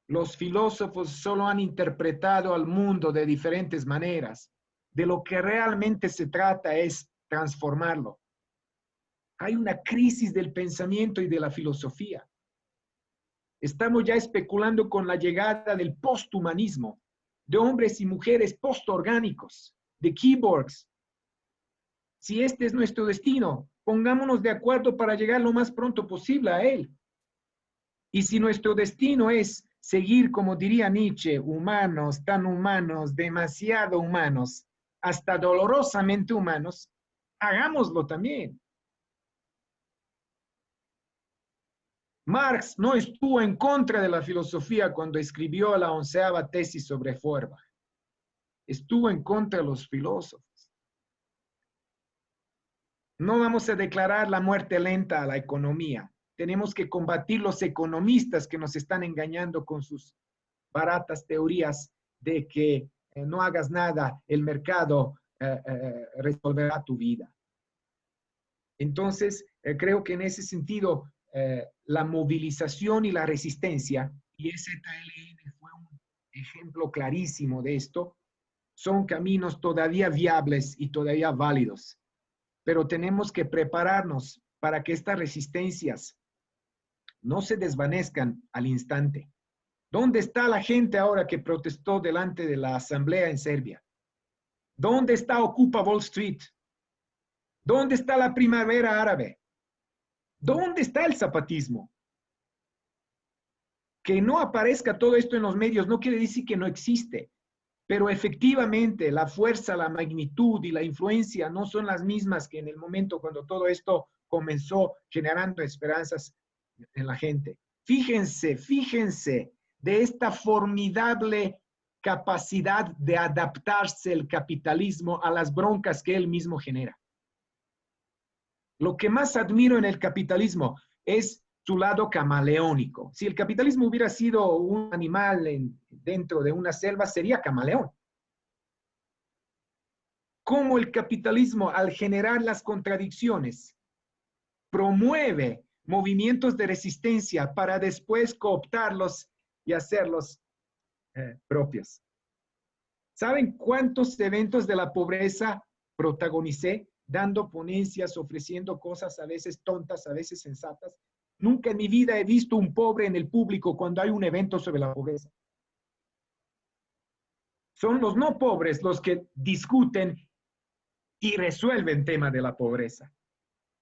Los filósofos solo han interpretado al mundo de diferentes maneras. De lo que realmente se trata es transformarlo. Hay una crisis del pensamiento y de la filosofía. Estamos ya especulando con la llegada del posthumanismo, de hombres y mujeres postorgánicos, de cyborgs. Si este es nuestro destino, pongámonos de acuerdo para llegar lo más pronto posible a él. Y si nuestro destino es seguir, como diría Nietzsche, humanos, tan humanos, demasiado humanos, hasta dolorosamente humanos, hagámoslo también. Marx no estuvo en contra de la filosofía cuando escribió la 11ª tesis sobre Feuerbach. Estuvo en contra de los filósofos. No vamos a declarar la muerte lenta a la economía. Tenemos que combatir los economistas que nos están engañando con sus baratas teorías de que no hagas nada, el mercado resolverá tu vida. Entonces, creo que en ese sentido, la movilización y la resistencia, y ZLN fue ejemplo clarísimo de esto, son caminos todavía viables y todavía válidos, pero tenemos que prepararnos para que estas resistencias no se desvanezcan al instante. ¿Dónde está la gente ahora que protestó delante de la asamblea en Serbia? ¿Dónde está Ocupa Wall Street? ¿Dónde está la primavera árabe? ¿Dónde está el zapatismo? Que no aparezca todo esto en los medios no quiere decir que no existe, pero efectivamente la fuerza, la magnitud y la influencia no son las mismas que en el momento cuando todo esto comenzó generando esperanzas en la gente. Fíjense de esta formidable capacidad de adaptarse el capitalismo a las broncas que él mismo genera. Lo que más admiro en el capitalismo es su lado camaleónico. Si el capitalismo hubiera sido un animal dentro de una selva, sería camaleón. Cómo el capitalismo, al generar las contradicciones, promueve movimientos de resistencia para después cooptarlos y hacerlos propios. ¿Saben cuántos eventos de la pobreza protagonicé? Dando ponencias, ofreciendo cosas a veces tontas, a veces sensatas. Nunca en mi vida he visto un pobre en el público cuando hay un evento sobre la pobreza. Son los no pobres los que discuten y resuelven tema de la pobreza.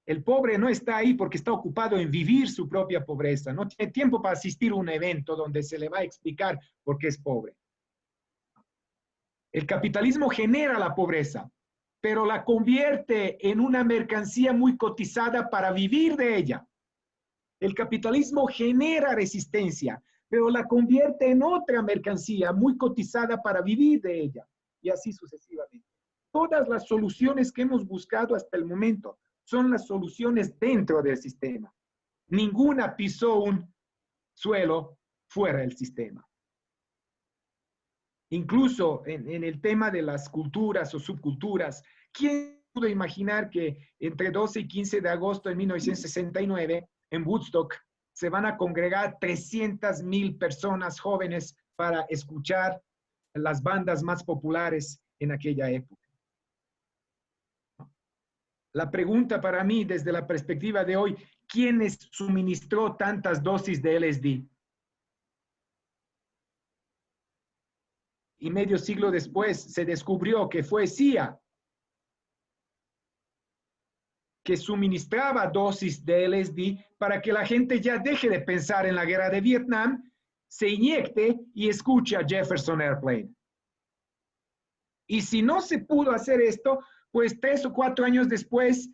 El pobre no está ahí porque está ocupado en vivir su propia pobreza. No tiene tiempo para asistir a un evento donde se le va a explicar por qué es pobre. El capitalismo genera la pobreza, pero la convierte en una mercancía muy cotizada para vivir de ella. El capitalismo genera resistencia, pero la convierte en otra mercancía muy cotizada para vivir de ella, y así sucesivamente. Todas las soluciones que hemos buscado hasta el momento son las soluciones dentro del sistema. Ninguna pisó un suelo fuera del sistema. Incluso en el tema de las culturas o subculturas, ¿quién pudo imaginar que entre 12 y 15 de agosto de 1969, en Woodstock, se van a congregar 300,000 personas jóvenes para escuchar las bandas más populares en aquella época? La pregunta para mí, desde la perspectiva de hoy, ¿quién suministró tantas dosis de LSD? Y medio siglo después se descubrió que fue CIA que suministraba dosis de LSD para que la gente ya deje de pensar en la guerra de Vietnam, se inyecte y escuche a Jefferson Airplane. Y si no se pudo hacer esto, pues 3 o 4 años después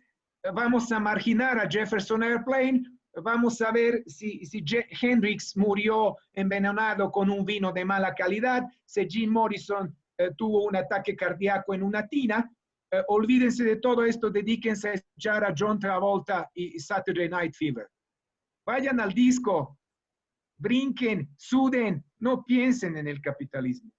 vamos a marginar a Jefferson Airplane, vamos a ver si Hendrix murió envenenado con un vino de mala calidad, si Jim Morrison tuvo un ataque cardíaco en una tina. Olvídense de todo esto, dedíquense a escuchar a John Travolta y Saturday Night Fever. Vayan al disco, brinquen, suden, no piensen en el capitalismo.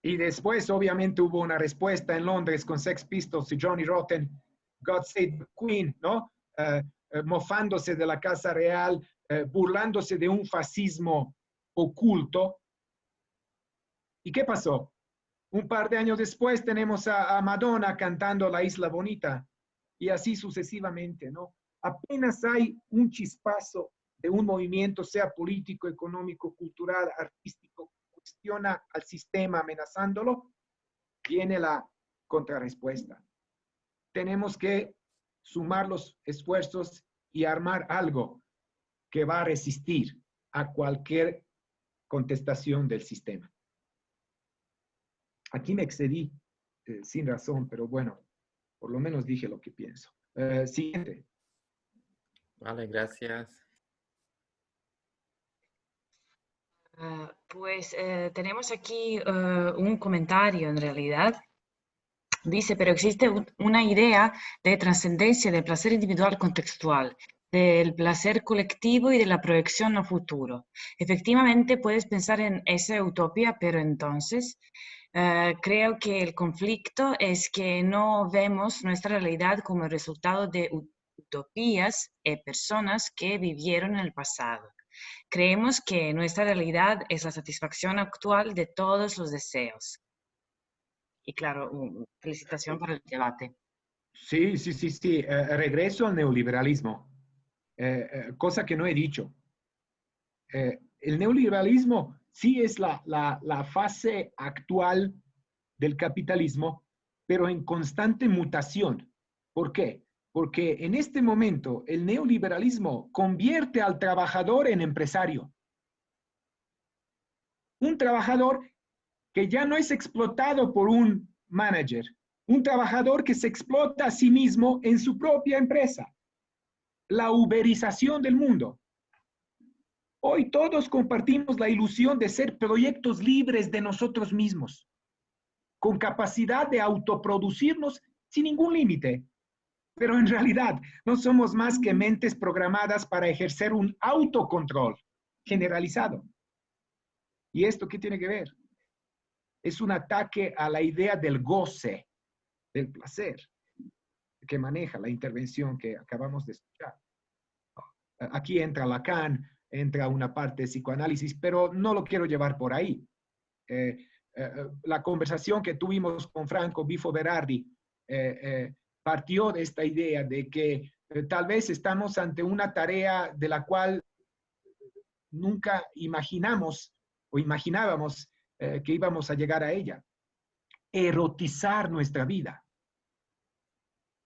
Y después, obviamente, hubo una respuesta en Londres con Sex Pistols y Johnny Rotten, God Save the Queen, ¿no? Mofándose de la Casa Real, burlándose de un fascismo oculto. ¿Y qué pasó? Un par de años después tenemos a Madonna cantando La Isla Bonita y así sucesivamente, ¿no? Apenas hay un chispazo de un movimiento, sea político, económico, cultural, artístico, cuestiona al sistema amenazándolo, viene la contrarrespuesta. Tenemos que sumar los esfuerzos y armar algo que va a resistir a cualquier contestación del sistema. Aquí me excedí sin razón, pero bueno, por lo menos dije lo que pienso. Siguiente. Vale, gracias. Pues tenemos aquí un comentario en realidad. Dice, pero existe una idea de trascendencia del placer individual contextual, del placer colectivo y de la proyección a futuro. Efectivamente, puedes pensar en esa utopía, pero entonces creo que el conflicto es que no vemos nuestra realidad como el resultado de utopías y personas que vivieron en el pasado. Creemos que nuestra realidad es la satisfacción actual de todos los deseos. Y claro, felicitación por el debate. Sí. Regreso al neoliberalismo, cosa que no he dicho. El neoliberalismo sí es la fase actual del capitalismo, pero en constante mutación. ¿Por qué? Porque en este momento el neoliberalismo convierte al trabajador en empresario. Un trabajador que ya no es explotado por un manager, un trabajador que se explota a sí mismo en su propia empresa. La uberización del mundo. Hoy todos compartimos la ilusión de ser proyectos libres de nosotros mismos, con capacidad de autoproducirnos sin ningún límite. Pero en realidad no somos más que mentes programadas para ejercer un autocontrol generalizado. ¿Y esto qué tiene que ver? Es un ataque a la idea del goce, del placer, que maneja la intervención que acabamos de escuchar. Aquí entra Lacan, entra una parte de psicoanálisis, pero no lo quiero llevar por ahí. La conversación que tuvimos con Franco Bifo Berardi partió de esta idea de que tal vez estamos ante una tarea de la cual nunca imaginamos o imaginábamos que íbamos a llegar a ella. Erotizar nuestra vida.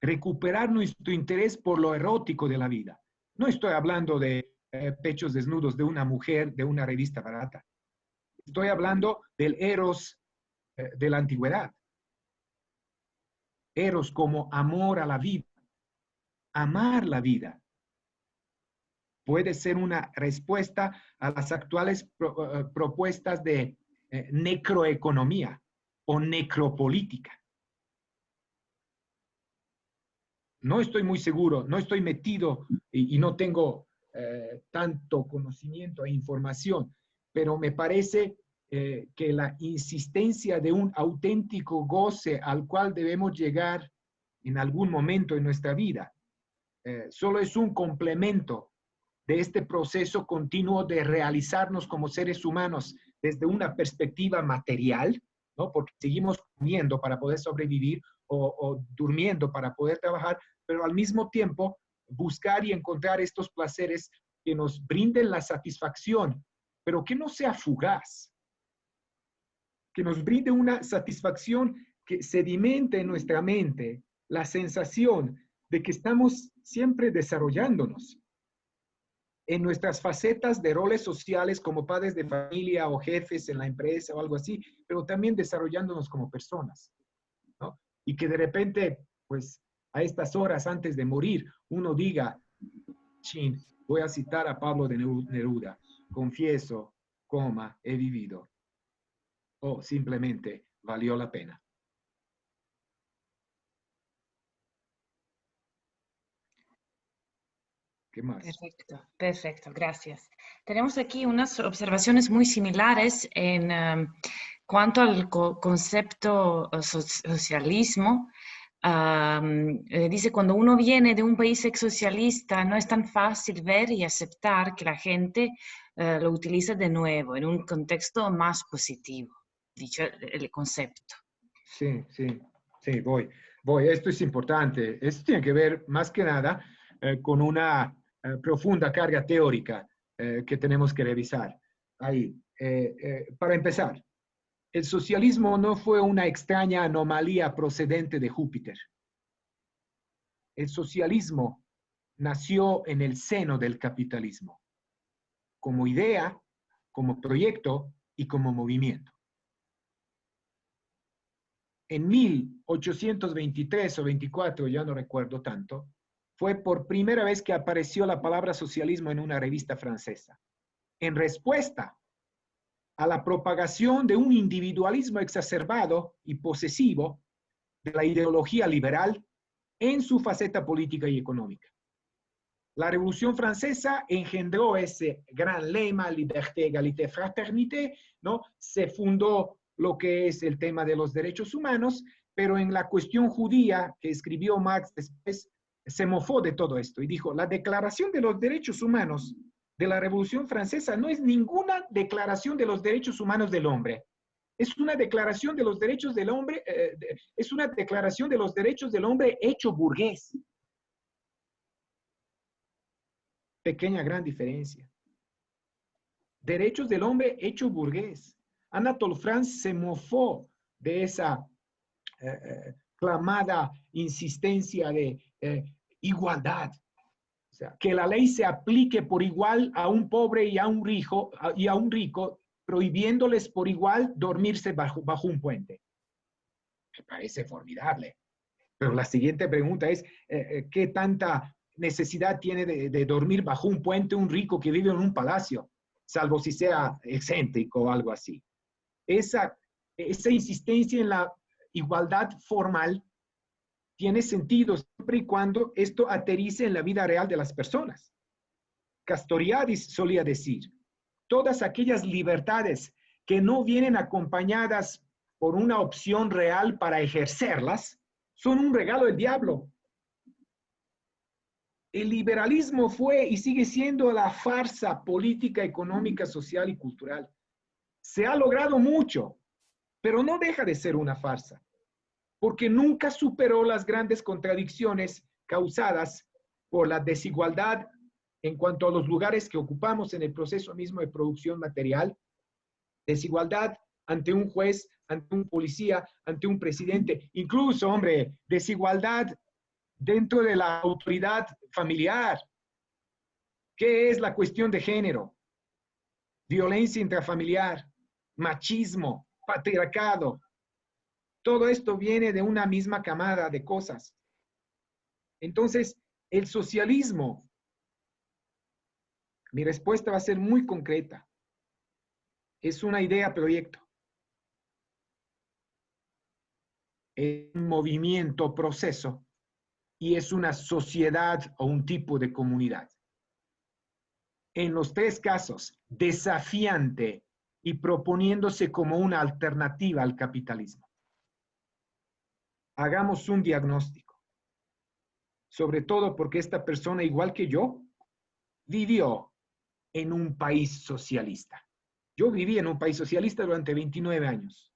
Recuperar nuestro interés por lo erótico de la vida. No estoy hablando de pechos desnudos de una mujer de una revista barata. Estoy hablando del eros de la antigüedad. Eros como amor a la vida. Amar la vida. Puede ser una respuesta a las actuales propuestas de necroeconomía o necropolítica. No estoy muy seguro, no estoy metido y no tengo tanto conocimiento e información, pero me parece que la insistencia de un auténtico goce al cual debemos llegar en algún momento en nuestra vida, solo es un complemento de este proceso continuo de realizarnos como seres humanos desde una perspectiva material, ¿no? Porque seguimos comiendo para poder sobrevivir o durmiendo para poder trabajar, pero al mismo tiempo buscar y encontrar estos placeres que nos brinden la satisfacción, pero que no sea fugaz, que nos brinde una satisfacción que sedimente en nuestra mente la sensación de que estamos siempre desarrollándonos en nuestras facetas de roles sociales como padres de familia o jefes en la empresa o algo así, pero también desarrollándonos como personas, ¿no? Y que de repente, pues, a estas horas antes de morir, uno diga, chin, voy a citar a Pablo de Neruda, confieso, he vivido. O simplemente valió la pena. ¿Qué más? Perfecto, gracias. Tenemos aquí unas observaciones muy similares en cuanto al concepto socialismo. Dice, cuando uno viene de un país exsocialista, no es tan fácil ver y aceptar que la gente lo utiliza de nuevo en un contexto más positivo, dicho el concepto. Sí, voy. Esto es importante. Esto tiene que ver más que nada con una profunda carga teórica que tenemos que revisar. Ahí, para empezar, el socialismo no fue una extraña anomalía procedente de Júpiter. El socialismo nació en el seno del capitalismo, como idea, como proyecto y como movimiento. En 1823 o 24, ya no recuerdo tanto, fue por primera vez que apareció la palabra socialismo en una revista francesa, en respuesta a la propagación de un individualismo exacerbado y posesivo de la ideología liberal en su faceta política y económica. La Revolución Francesa engendró ese gran lema, liberté, égalité, fraternité, ¿no? Se fundó lo que es el tema de los derechos humanos, pero en la cuestión judía que escribió Marx después, se mofó de todo esto y dijo, la Declaración de los Derechos Humanos de la Revolución Francesa no es ninguna declaración de los derechos humanos del hombre. Es una declaración de los derechos del hombre, es una declaración de los derechos del hombre hecho burgués. Pequeña gran diferencia. Derechos del hombre hecho burgués. Anatole France se mofó de esa clamada insistencia de igualdad. O sea, que la ley se aplique por igual a un pobre y a un rico, prohibiéndoles por igual dormirse bajo un puente. Me parece formidable. Pero la siguiente pregunta es, ¿qué tanta necesidad tiene de dormir bajo un puente un rico que vive en un palacio? Salvo si sea excéntrico o algo así. Esa insistencia en la igualdad formal tiene sentido siempre y cuando esto aterrice en la vida real de las personas. Castoriadis solía decir, todas aquellas libertades que no vienen acompañadas por una opción real para ejercerlas, son un regalo del diablo. El liberalismo fue y sigue siendo la farsa política, económica, social y cultural. Se ha logrado mucho, pero no deja de ser una farsa, porque nunca superó las grandes contradicciones causadas por la desigualdad en cuanto a los lugares que ocupamos en el proceso mismo de producción material, desigualdad ante un juez, ante un policía, ante un presidente, incluso, hombre, desigualdad dentro de la autoridad familiar. ¿Qué es la cuestión de género? Violencia intrafamiliar, machismo, patriarcado. Todo esto viene de una misma camada de cosas. Entonces, el socialismo, mi respuesta va a ser muy concreta. Es una idea proyecto. Es un movimiento proceso y es una sociedad o un tipo de comunidad. En los tres casos, desafiante y proponiéndose como una alternativa al capitalismo. Hagamos un diagnóstico, sobre todo porque esta persona, igual que yo, vivió en un país socialista. Yo viví en un país socialista durante 29 años.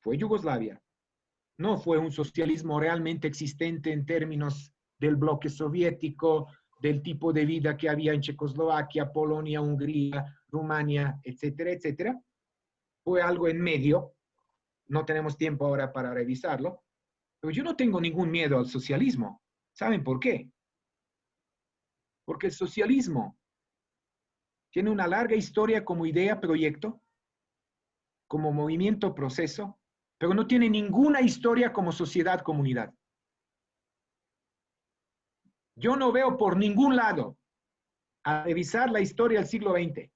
Fue Yugoslavia. No fue un socialismo realmente existente en términos del bloque soviético, del tipo de vida que había en Checoslovaquia, Polonia, Hungría, Rumania, etcétera, etcétera. Fue algo en medio. No tenemos tiempo ahora para revisarlo. Pero yo no tengo ningún miedo al socialismo. ¿Saben por qué? Porque el socialismo tiene una larga historia como idea, proyecto, como movimiento, proceso, pero no tiene ninguna historia como sociedad, comunidad. Yo no veo por ningún lado, a revisar la historia del siglo XX,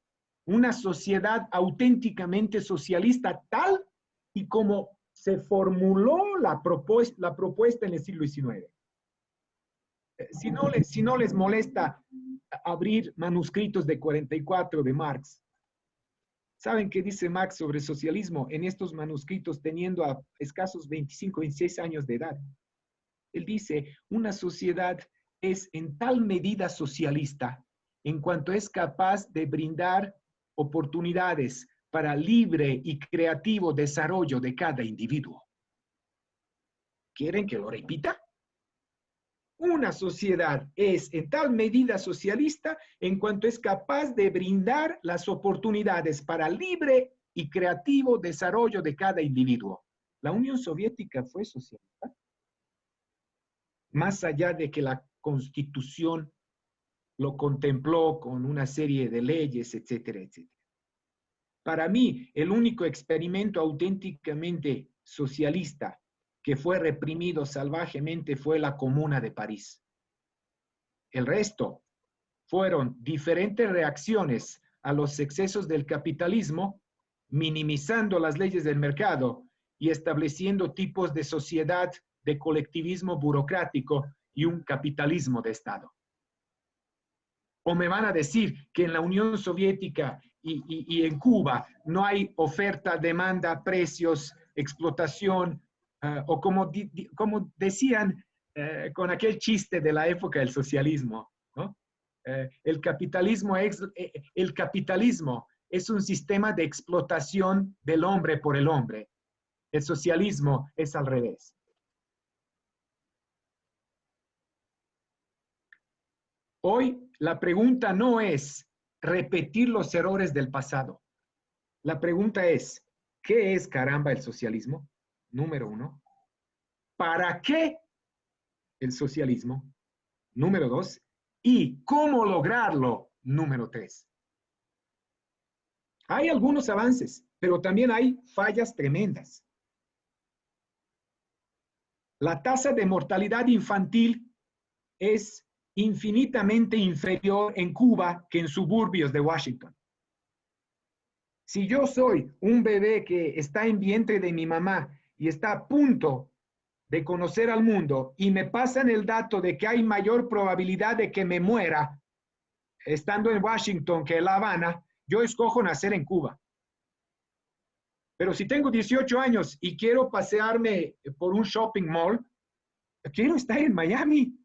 una sociedad auténticamente socialista tal y como se formuló la propuesta en el siglo XIX. Si no les molesta abrir manuscritos de 44 de Marx, ¿saben qué dice Marx sobre socialismo en estos manuscritos teniendo a escasos 25, 26 años de edad? Él dice, una sociedad es en tal medida socialista en cuanto es capaz de brindar oportunidades para libre y creativo desarrollo de cada individuo. ¿Quieren que lo repita? Una sociedad es en tal medida socialista en cuanto es capaz de brindar las oportunidades para libre y creativo desarrollo de cada individuo. ¿La Unión Soviética fue socialista? Más allá de que la Constitución lo contempló con una serie de leyes, etcétera, etcétera. Para mí, el único experimento auténticamente socialista que fue reprimido salvajemente fue la Comuna de París. El resto fueron diferentes reacciones a los excesos del capitalismo, minimizando las leyes del mercado y estableciendo tipos de sociedad de colectivismo burocrático y un capitalismo de Estado. O me van a decir que en la Unión Soviética y en Cuba no hay oferta, demanda, precios, explotación, o como decían con aquel chiste de la época del socialismo, ¿no? El capitalismo es un sistema de explotación del hombre por el hombre. El socialismo es al revés. Hoy la pregunta no es repetir los errores del pasado. La pregunta es, ¿qué es caramba el socialismo? Número 1. ¿Para qué el socialismo? Número 2. ¿Y cómo lograrlo? Número 3. Hay algunos avances, pero también hay fallas tremendas. La tasa de mortalidad infantil es infinitamente inferior en Cuba que en suburbios de Washington. Si yo soy un bebé que está en vientre de mi mamá y está a punto de conocer al mundo y me pasan el dato de que hay mayor probabilidad de que me muera estando en Washington que en La Habana, yo escojo nacer en Cuba. Pero si tengo 18 años y quiero pasearme por un shopping mall, quiero estar en Miami.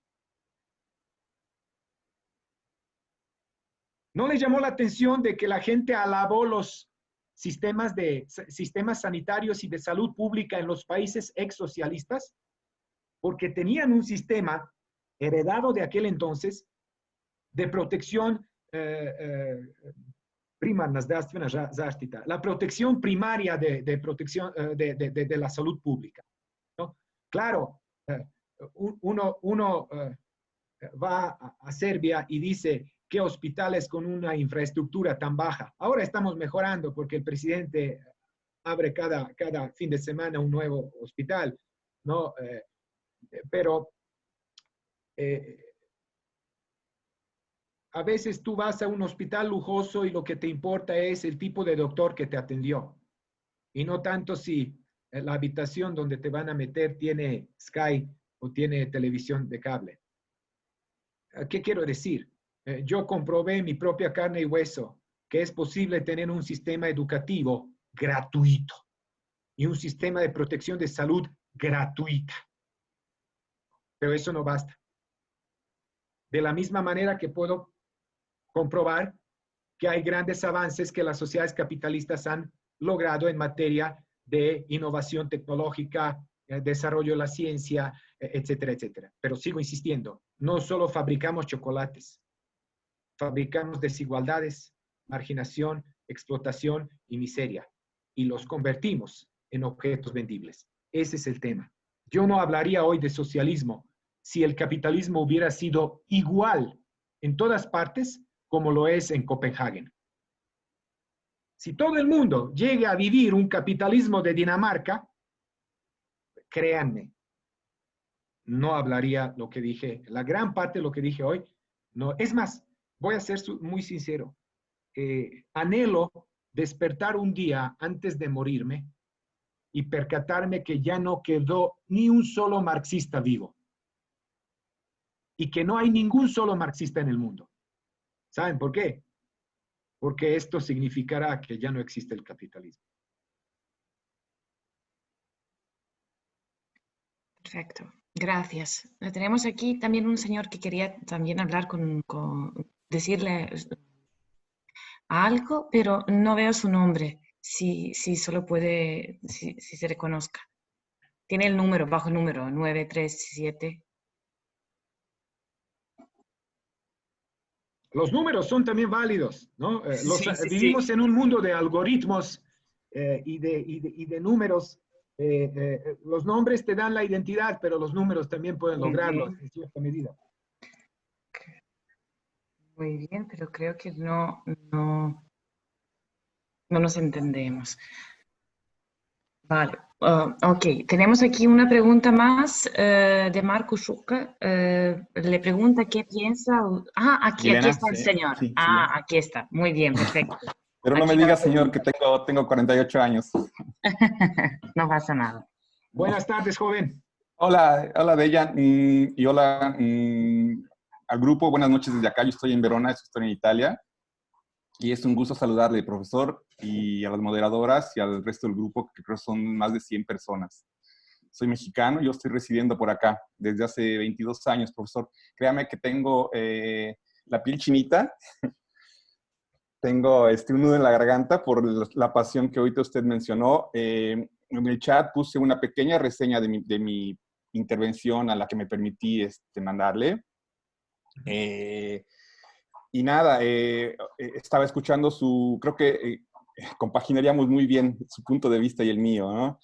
¿No les llamó la atención de que la gente alabó los sistemas sanitarios y de salud pública en los países ex-socialistas? Porque tenían un sistema heredado de aquel entonces de protección la protección primaria de protección de la salud pública, ¿no? Claro, uno va a Serbia y dice qué hospitales con una infraestructura tan baja. Ahora estamos mejorando porque el presidente abre cada fin de semana un nuevo hospital, ¿no? Pero a veces tú vas a un hospital lujoso y lo que te importa es el tipo de doctor que te atendió. Y no tanto si la habitación donde te van a meter tiene Sky o tiene televisión de cable. ¿Qué quiero decir? Yo comprobé en mi propia carne y hueso que es posible tener un sistema educativo gratuito y un sistema de protección de salud gratuita. Pero eso no basta. De la misma manera que puedo comprobar que hay grandes avances que las sociedades capitalistas han logrado en materia de innovación tecnológica, desarrollo de la ciencia, etcétera, etcétera. Pero sigo insistiendo, no solo fabricamos chocolates, fabricamos desigualdades, marginación, explotación y miseria, y los convertimos en objetos vendibles. Ese es el tema. Yo no hablaría hoy de socialismo si el capitalismo hubiera sido igual en todas partes como lo es en Copenhague. Si todo el mundo llegue a vivir un capitalismo de Dinamarca, créanme, no hablaría lo que dije, la gran parte de lo que dije hoy. No, es más, voy a ser muy sincero. Anhelo despertar un día antes de morirme y percatarme que ya no quedó ni un solo marxista vivo y que no hay ningún solo marxista en el mundo. ¿Saben por qué? Porque esto significará que ya no existe el capitalismo. Perfecto, gracias. Tenemos aquí también un señor que quería también hablar decirle algo, pero no veo su nombre, si solo puede, si se reconozca. Tiene el número, bajo el número, 937. Los números son también válidos, ¿no? Vivimos en un mundo de algoritmos y de números. Los nombres te dan la identidad, pero los números también pueden lograrlo en cierta medida. Muy bien, pero creo que no nos entendemos. Vale, ok. Tenemos aquí una pregunta más de Marco Schuka. Le pregunta qué piensa... aquí está el señor. Sí, aquí está. Muy bien, perfecto. Pero no me diga, señor, que tengo 48 años. No pasa nada. Buenas tardes, joven. Hola, Dejan, y hola al grupo. Buenas noches desde acá. Yo estoy en Verona, estoy en Italia. Y es un gusto saludarle, profesor, y a las moderadoras y al resto del grupo, que creo son más de 100 personas. Soy mexicano, yo estoy residiendo por acá desde hace 22 años, profesor. Créame que tengo la piel chinita. Tengo un nudo en la garganta por la pasión que ahorita usted mencionó. En el chat puse una pequeña reseña de mi intervención a la que me permití mandarle. Y nada, estaba escuchando creo que compaginaríamos muy bien su punto de vista y el mío, ¿no?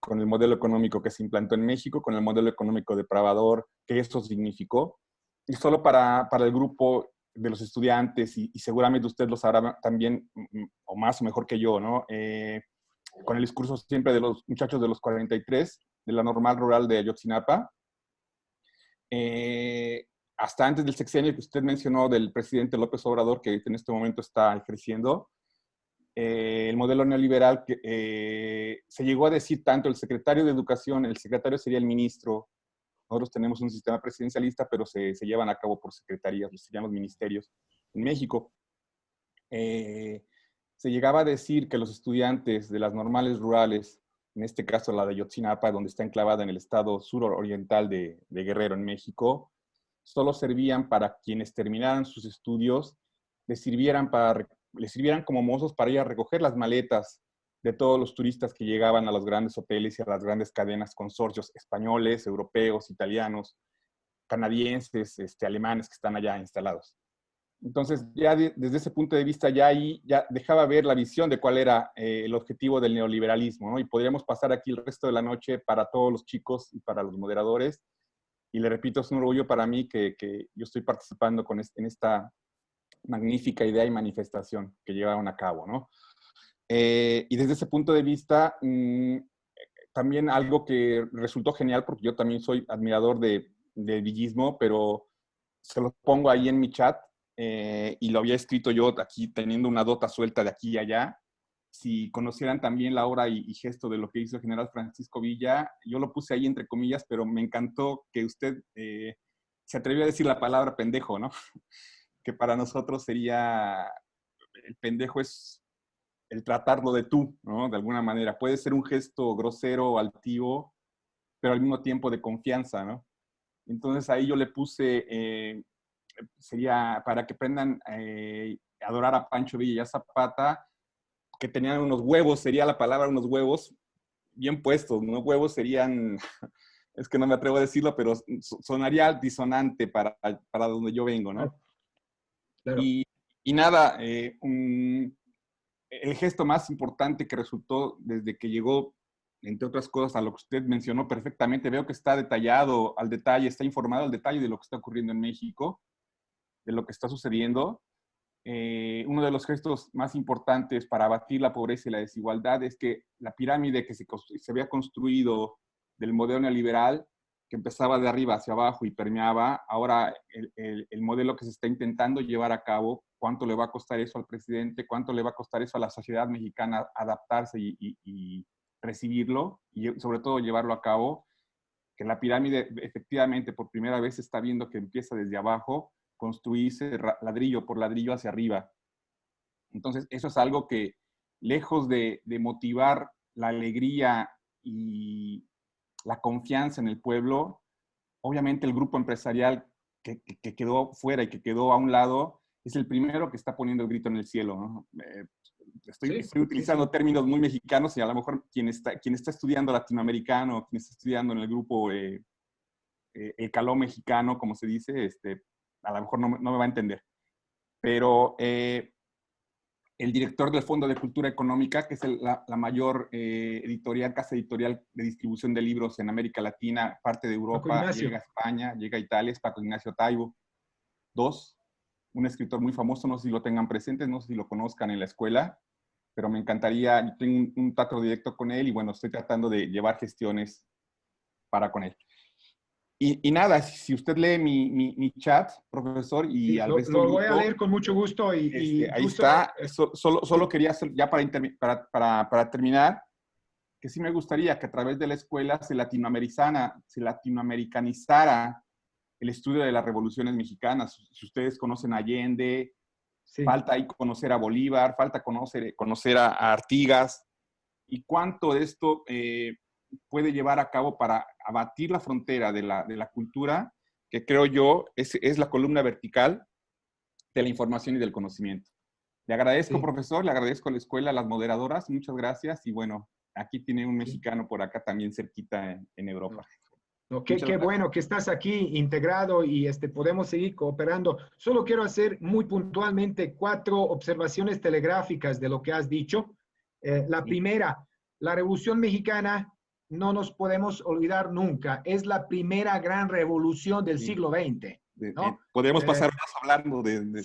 Con el modelo económico que se implantó en México, con el modelo económico depravador, que eso significó. Y solo para el grupo de los estudiantes, y seguramente usted lo sabrá también, o más o mejor que yo, ¿no? Con el discurso siempre de los muchachos de los 43, de la normal rural de Ayotzinapa, hasta antes del sexenio que usted mencionó del presidente López Obrador, que en este momento está ejerciendo, el modelo neoliberal que se llegó a decir tanto el secretario de Educación, el secretario sería el ministro. Nosotros tenemos un sistema presidencialista, pero se llevan a cabo por secretarías, serían los ministerios. En México se llegaba a decir que los estudiantes de las normales rurales, en este caso la de Ayotzinapa, donde está enclavada en el estado suroriental de Guerrero, en México, solo servían para quienes terminaran sus estudios, les sirvieran como mozos para ir a recoger las maletas de todos los turistas que llegaban a los grandes hoteles y a las grandes cadenas, consorcios españoles, europeos, italianos, canadienses, alemanes que están allá instalados. Entonces, ya desde ese punto de vista, ya dejaba ver la visión de cuál era el objetivo del neoliberalismo, ¿no? Y podríamos pasar aquí el resto de la noche para todos los chicos y para los moderadores. Y le repito, es un orgullo para mí que yo estoy participando en esta magnífica idea y manifestación que llevaron a cabo, ¿no? Y desde ese punto de vista, también algo que resultó genial, porque yo también soy admirador del villismo, pero se lo pongo ahí en mi chat, y lo había escrito yo aquí teniendo una dota suelta de aquí y allá. Si conocieran también la obra y gesto de lo que hizo el general Francisco Villa, yo lo puse ahí entre comillas, pero me encantó que usted se atrevió a decir la palabra pendejo, ¿no? Que para nosotros sería, el pendejo es el tratarlo de tú, ¿no? De alguna manera. Puede ser un gesto grosero, altivo, pero al mismo tiempo de confianza, ¿no? Entonces ahí yo le puse, sería para que aprendan a adorar a Pancho Villa y a Zapata, que tenían unos huevos, sería la palabra unos huevos bien puestos, ¿no? Huevos serían, es que no me atrevo a decirlo, pero sonaría disonante para donde yo vengo, ¿no? Claro. Y nada, el gesto más importante que resultó desde que llegó, entre otras cosas, a lo que usted mencionó perfectamente, veo que está detallado al detalle, está informado al detalle de lo que está ocurriendo en México, de lo que está sucediendo. Uno de los gestos más importantes para abatir la pobreza y la desigualdad es que la pirámide que se había construido del modelo neoliberal, que empezaba de arriba hacia abajo y permeaba, ahora el modelo que se está intentando llevar a cabo, cuánto le va a costar eso al presidente, cuánto le va a costar eso a la sociedad mexicana adaptarse y recibirlo, y sobre todo llevarlo a cabo, que la pirámide efectivamente por primera vez se está viendo que empieza desde abajo, construirse ladrillo por ladrillo hacia arriba. Entonces, eso es algo que, lejos de motivar la alegría y la confianza en el pueblo, obviamente el grupo empresarial que quedó fuera y que quedó a un lado, es el primero que está poniendo el grito en el cielo, ¿no? Estoy utilizando términos muy mexicanos y a lo mejor quien está estudiando latinoamericano, quien está estudiando en el grupo el caló mexicano, como se dice, a lo mejor no me va a entender. Pero el director del Fondo de Cultura Económica, que es la mayor casa editorial de distribución de libros en América Latina, parte de Europa, llega a España, llega a Italia, es Paco Ignacio Taibo. Un escritor muy famoso, no sé si lo tengan presentes, no sé si lo conozcan en la escuela, pero me encantaría, yo tengo un trato directo con él y bueno, estoy tratando de llevar gestiones para con él. Y nada, si usted lee mi chat, profesor, y al resto lo voy a leer con mucho gusto. Ahí está. Solo quería hacer, ya para terminar, que sí me gustaría que a través de la escuela se latinoamericanizara el estudio de las revoluciones mexicanas. Si ustedes conocen a Allende, sí. Falta ahí conocer a Bolívar, falta conocer a Artigas, y cuánto de esto puede llevar a cabo para abatir la frontera de la cultura, que creo yo es la columna vertical de la información y del conocimiento. Le agradezco, Sí. profesor, le agradezco a la escuela, a las moderadoras, muchas gracias. Y bueno, aquí tiene un mexicano por acá también cerquita en Europa. No, qué bueno que estás aquí integrado y podemos seguir cooperando. Solo quiero hacer muy puntualmente 4 observaciones telegráficas de lo que has dicho. La primera, la Revolución Mexicana, no nos podemos olvidar nunca, es la primera gran revolución del siglo XX. ¿no? Podemos pasar más hablando de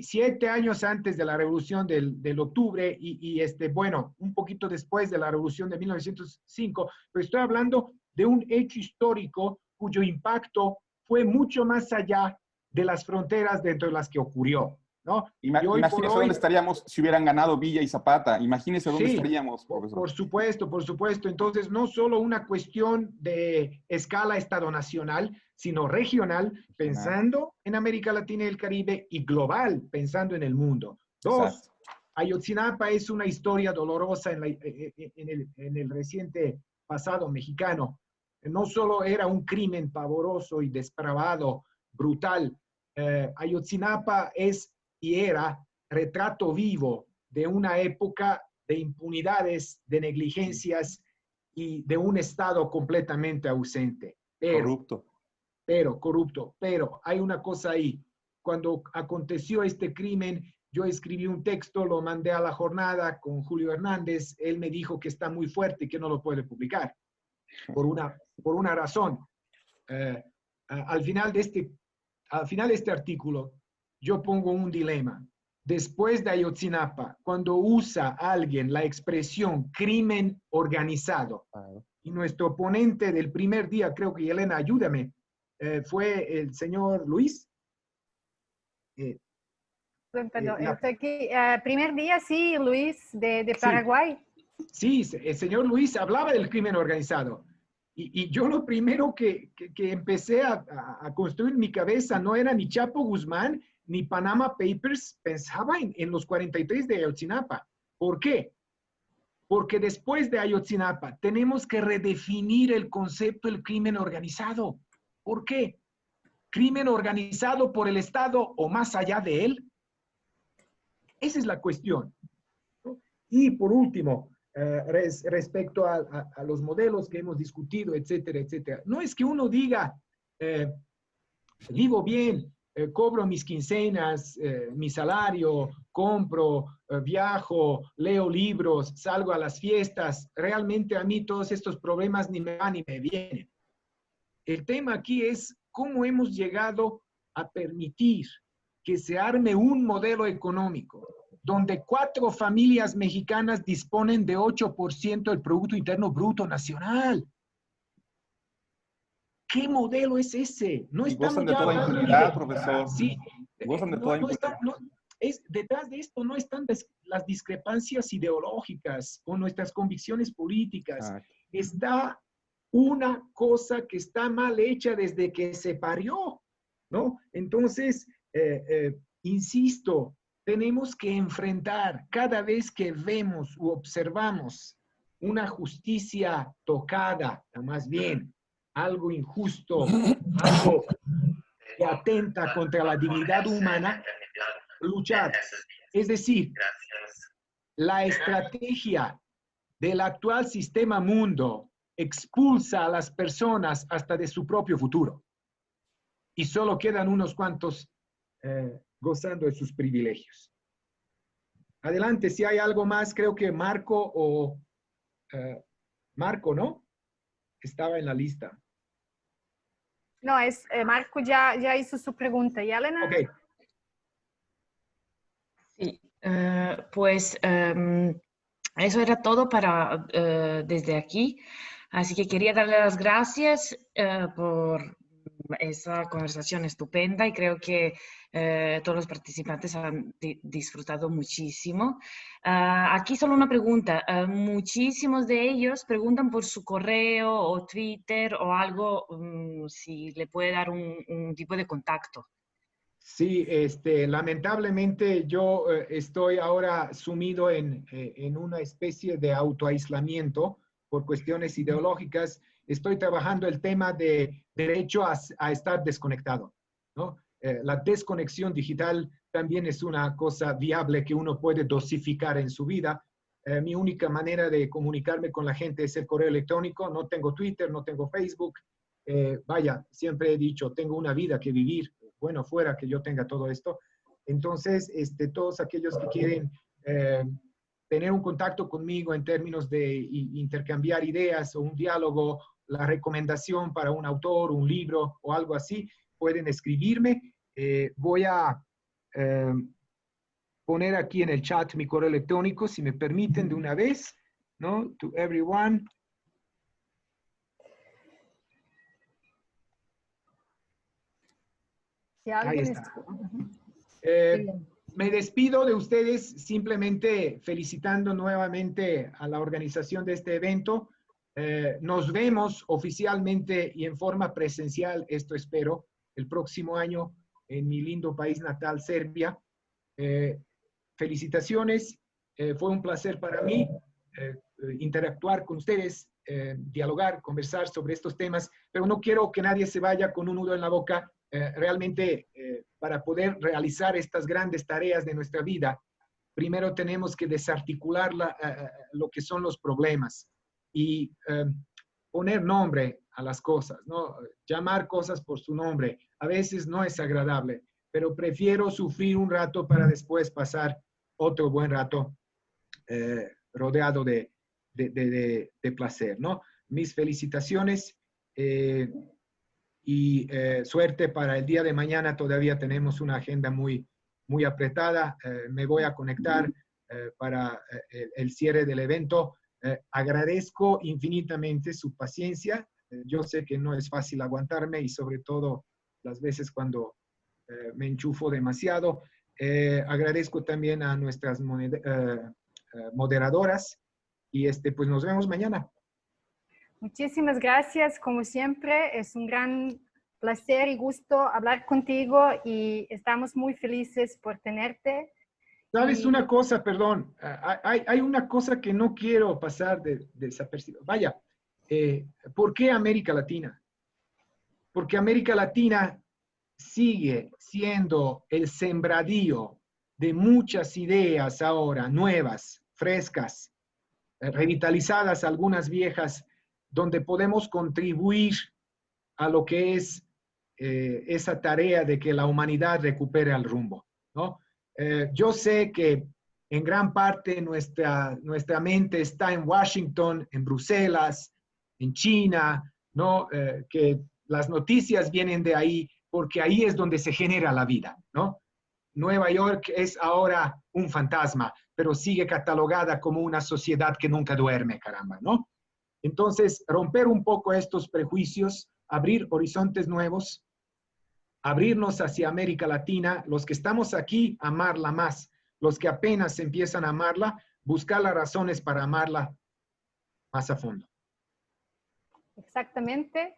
7 años antes de la revolución del octubre y bueno, un poquito después de la revolución de 1905, pero estoy hablando de un hecho histórico cuyo impacto fue mucho más allá de las fronteras dentro de las que ocurrió, ¿no? Imagínese dónde estaríamos si hubieran ganado Villa y Zapata. Imagínese dónde estaríamos, profesor. Por supuesto, por supuesto. Entonces, no solo una cuestión de escala estado-nacional, sino regional, pensando en América Latina y el Caribe, y global, pensando en el mundo. 2, Ayotzinapa es una historia dolorosa en el reciente pasado mexicano. No solo era un crimen pavoroso y depravado, brutal. Ayotzinapa es y era retrato vivo de una época de impunidades, de negligencias y de un Estado completamente ausente. Corrupto. Pero hay una cosa ahí. Cuando aconteció este crimen, yo escribí un texto, lo mandé a La Jornada con Julio Hernández. Él me dijo que está muy fuerte y que no lo puede publicar. Por una razón. Al final de este artículo, yo pongo un dilema. Después de Ayotzinapa, cuando usa alguien la expresión crimen organizado, y nuestro ponente del primer día, creo que Elena, ayúdame, fue el señor Luis. Perdón, estoy aquí. Primer día, sí, Luis, de Paraguay. Sí, el señor Luis hablaba del crimen organizado. Y yo lo primero que empecé a construir en mi cabeza no era ni Chapo Guzmán, ni Panama Papers, pensaba en los 43 de Ayotzinapa. ¿Por qué? Porque después de Ayotzinapa tenemos que redefinir el concepto del crimen organizado. ¿Por qué? ¿Crimen organizado por el Estado o más allá de él? Esa es la cuestión. Y por último, respecto a los modelos que hemos discutido, etcétera, etcétera. No es que uno diga, vivo bien, cobro mis quincenas, mi salario, compro, viajo, leo libros, salgo a las fiestas. Realmente a mí todos estos problemas ni me van ni me vienen. El tema aquí es cómo hemos llegado a permitir que se arme un modelo económico donde 4 familias mexicanas disponen de 8% del Producto Interno Bruto Nacional. ¿Qué modelo es ese? No estamos gozan de toda impunidad, profesor. Sí. Gozan de toda impunidad. Detrás de esto no están las discrepancias ideológicas o nuestras convicciones políticas. Está una cosa que está mal hecha desde que se parió, ¿no? Entonces, insisto, tenemos que enfrentar cada vez que vemos u observamos una justicia tocada, más bien, algo injusto, algo que atenta contra la dignidad humana, luchar. Es decir, la estrategia del actual sistema mundo expulsa a las personas hasta de su propio futuro. Y solo quedan unos cuantos gozando de sus privilegios. Adelante, si hay algo más, creo que Marco Marco, ¿no? Estaba en la lista. No, es Marco ya hizo su pregunta. ¿Y Elena? Ok. Sí, pues eso era todo para desde aquí. Así que quería darle las gracias por esa conversación estupenda y creo que todos los participantes han disfrutado muchísimo. Aquí solo una pregunta. Muchísimos de ellos preguntan por su correo o Twitter o algo, si le puede dar un tipo de contacto. Sí, lamentablemente yo estoy ahora sumido en una especie de autoaislamiento por cuestiones ideológicas. Estoy trabajando el tema de derecho a estar desconectado, ¿no? La desconexión digital también es una cosa viable que uno puede dosificar en su vida. Mi única manera de comunicarme con la gente es el correo electrónico. No tengo Twitter, no tengo Facebook. Vaya, siempre he dicho, tengo una vida que vivir, bueno, fuera que yo tenga todo esto. Entonces, todos aquellos que quieren tener un contacto conmigo en términos de intercambiar ideas o un diálogo, la recomendación para un autor, un libro o algo así, pueden escribirme. Voy a poner aquí en el chat mi correo electrónico, si me permiten, de una vez, ¿no? To everyone. Si Ahí alguien está. Me despido de ustedes simplemente felicitando nuevamente a la organización de este evento. Nos vemos oficialmente y en forma presencial, esto espero, el próximo año en mi lindo país natal, Serbia. Felicitaciones, fue un placer para mí interactuar con ustedes, dialogar, conversar sobre estos temas, pero no quiero que nadie se vaya con un nudo en la boca. Realmente, para poder realizar estas grandes tareas de nuestra vida, primero tenemos que desarticular lo que son los problemas y poner nombre a las cosas, ¿no? Llamar cosas por su nombre. A veces no es agradable, pero prefiero sufrir un rato para después pasar otro buen rato rodeado de placer, ¿no? Mis felicitaciones y suerte para el día de mañana. Todavía tenemos una agenda muy apretada. Me voy a conectar para el cierre del evento. Agradezco infinitamente su paciencia. Yo sé que no es fácil aguantarme y sobre todo las veces cuando me enchufo demasiado. Agradezco también a nuestras moderadoras y pues nos vemos mañana. Muchísimas gracias, como siempre. Es un gran placer y gusto hablar contigo y estamos muy felices por tenerte. ¿Sabes una cosa? Perdón. Hay una cosa que no quiero pasar desapercibido. Vaya, ¿por qué América Latina? Porque América Latina sigue siendo el sembradío de muchas ideas ahora, nuevas, frescas, revitalizadas, algunas viejas, donde podemos contribuir a lo que es esa tarea de que la humanidad recupere el rumbo, ¿no? Yo sé que en gran parte nuestra mente está en Washington, en Bruselas, en China, ¿no? Que las noticias vienen de ahí porque ahí es donde se genera la vida, ¿no? Nueva York es ahora un fantasma, pero sigue catalogada como una sociedad que nunca duerme, caramba, ¿no? Entonces, romper un poco estos prejuicios, abrir horizontes nuevos, abrirnos hacia América Latina, los que estamos aquí, amarla más, los que apenas empiezan a amarla, buscar las razones para amarla más a fondo. Exactamente.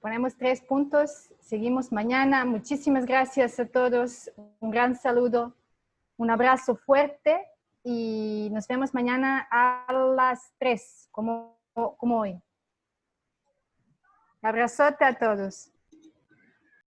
Ponemos 3 puntos, seguimos mañana. Muchísimas gracias a todos, un gran saludo, un abrazo fuerte y nos vemos mañana a las 3, como hoy. Abrazote a todos.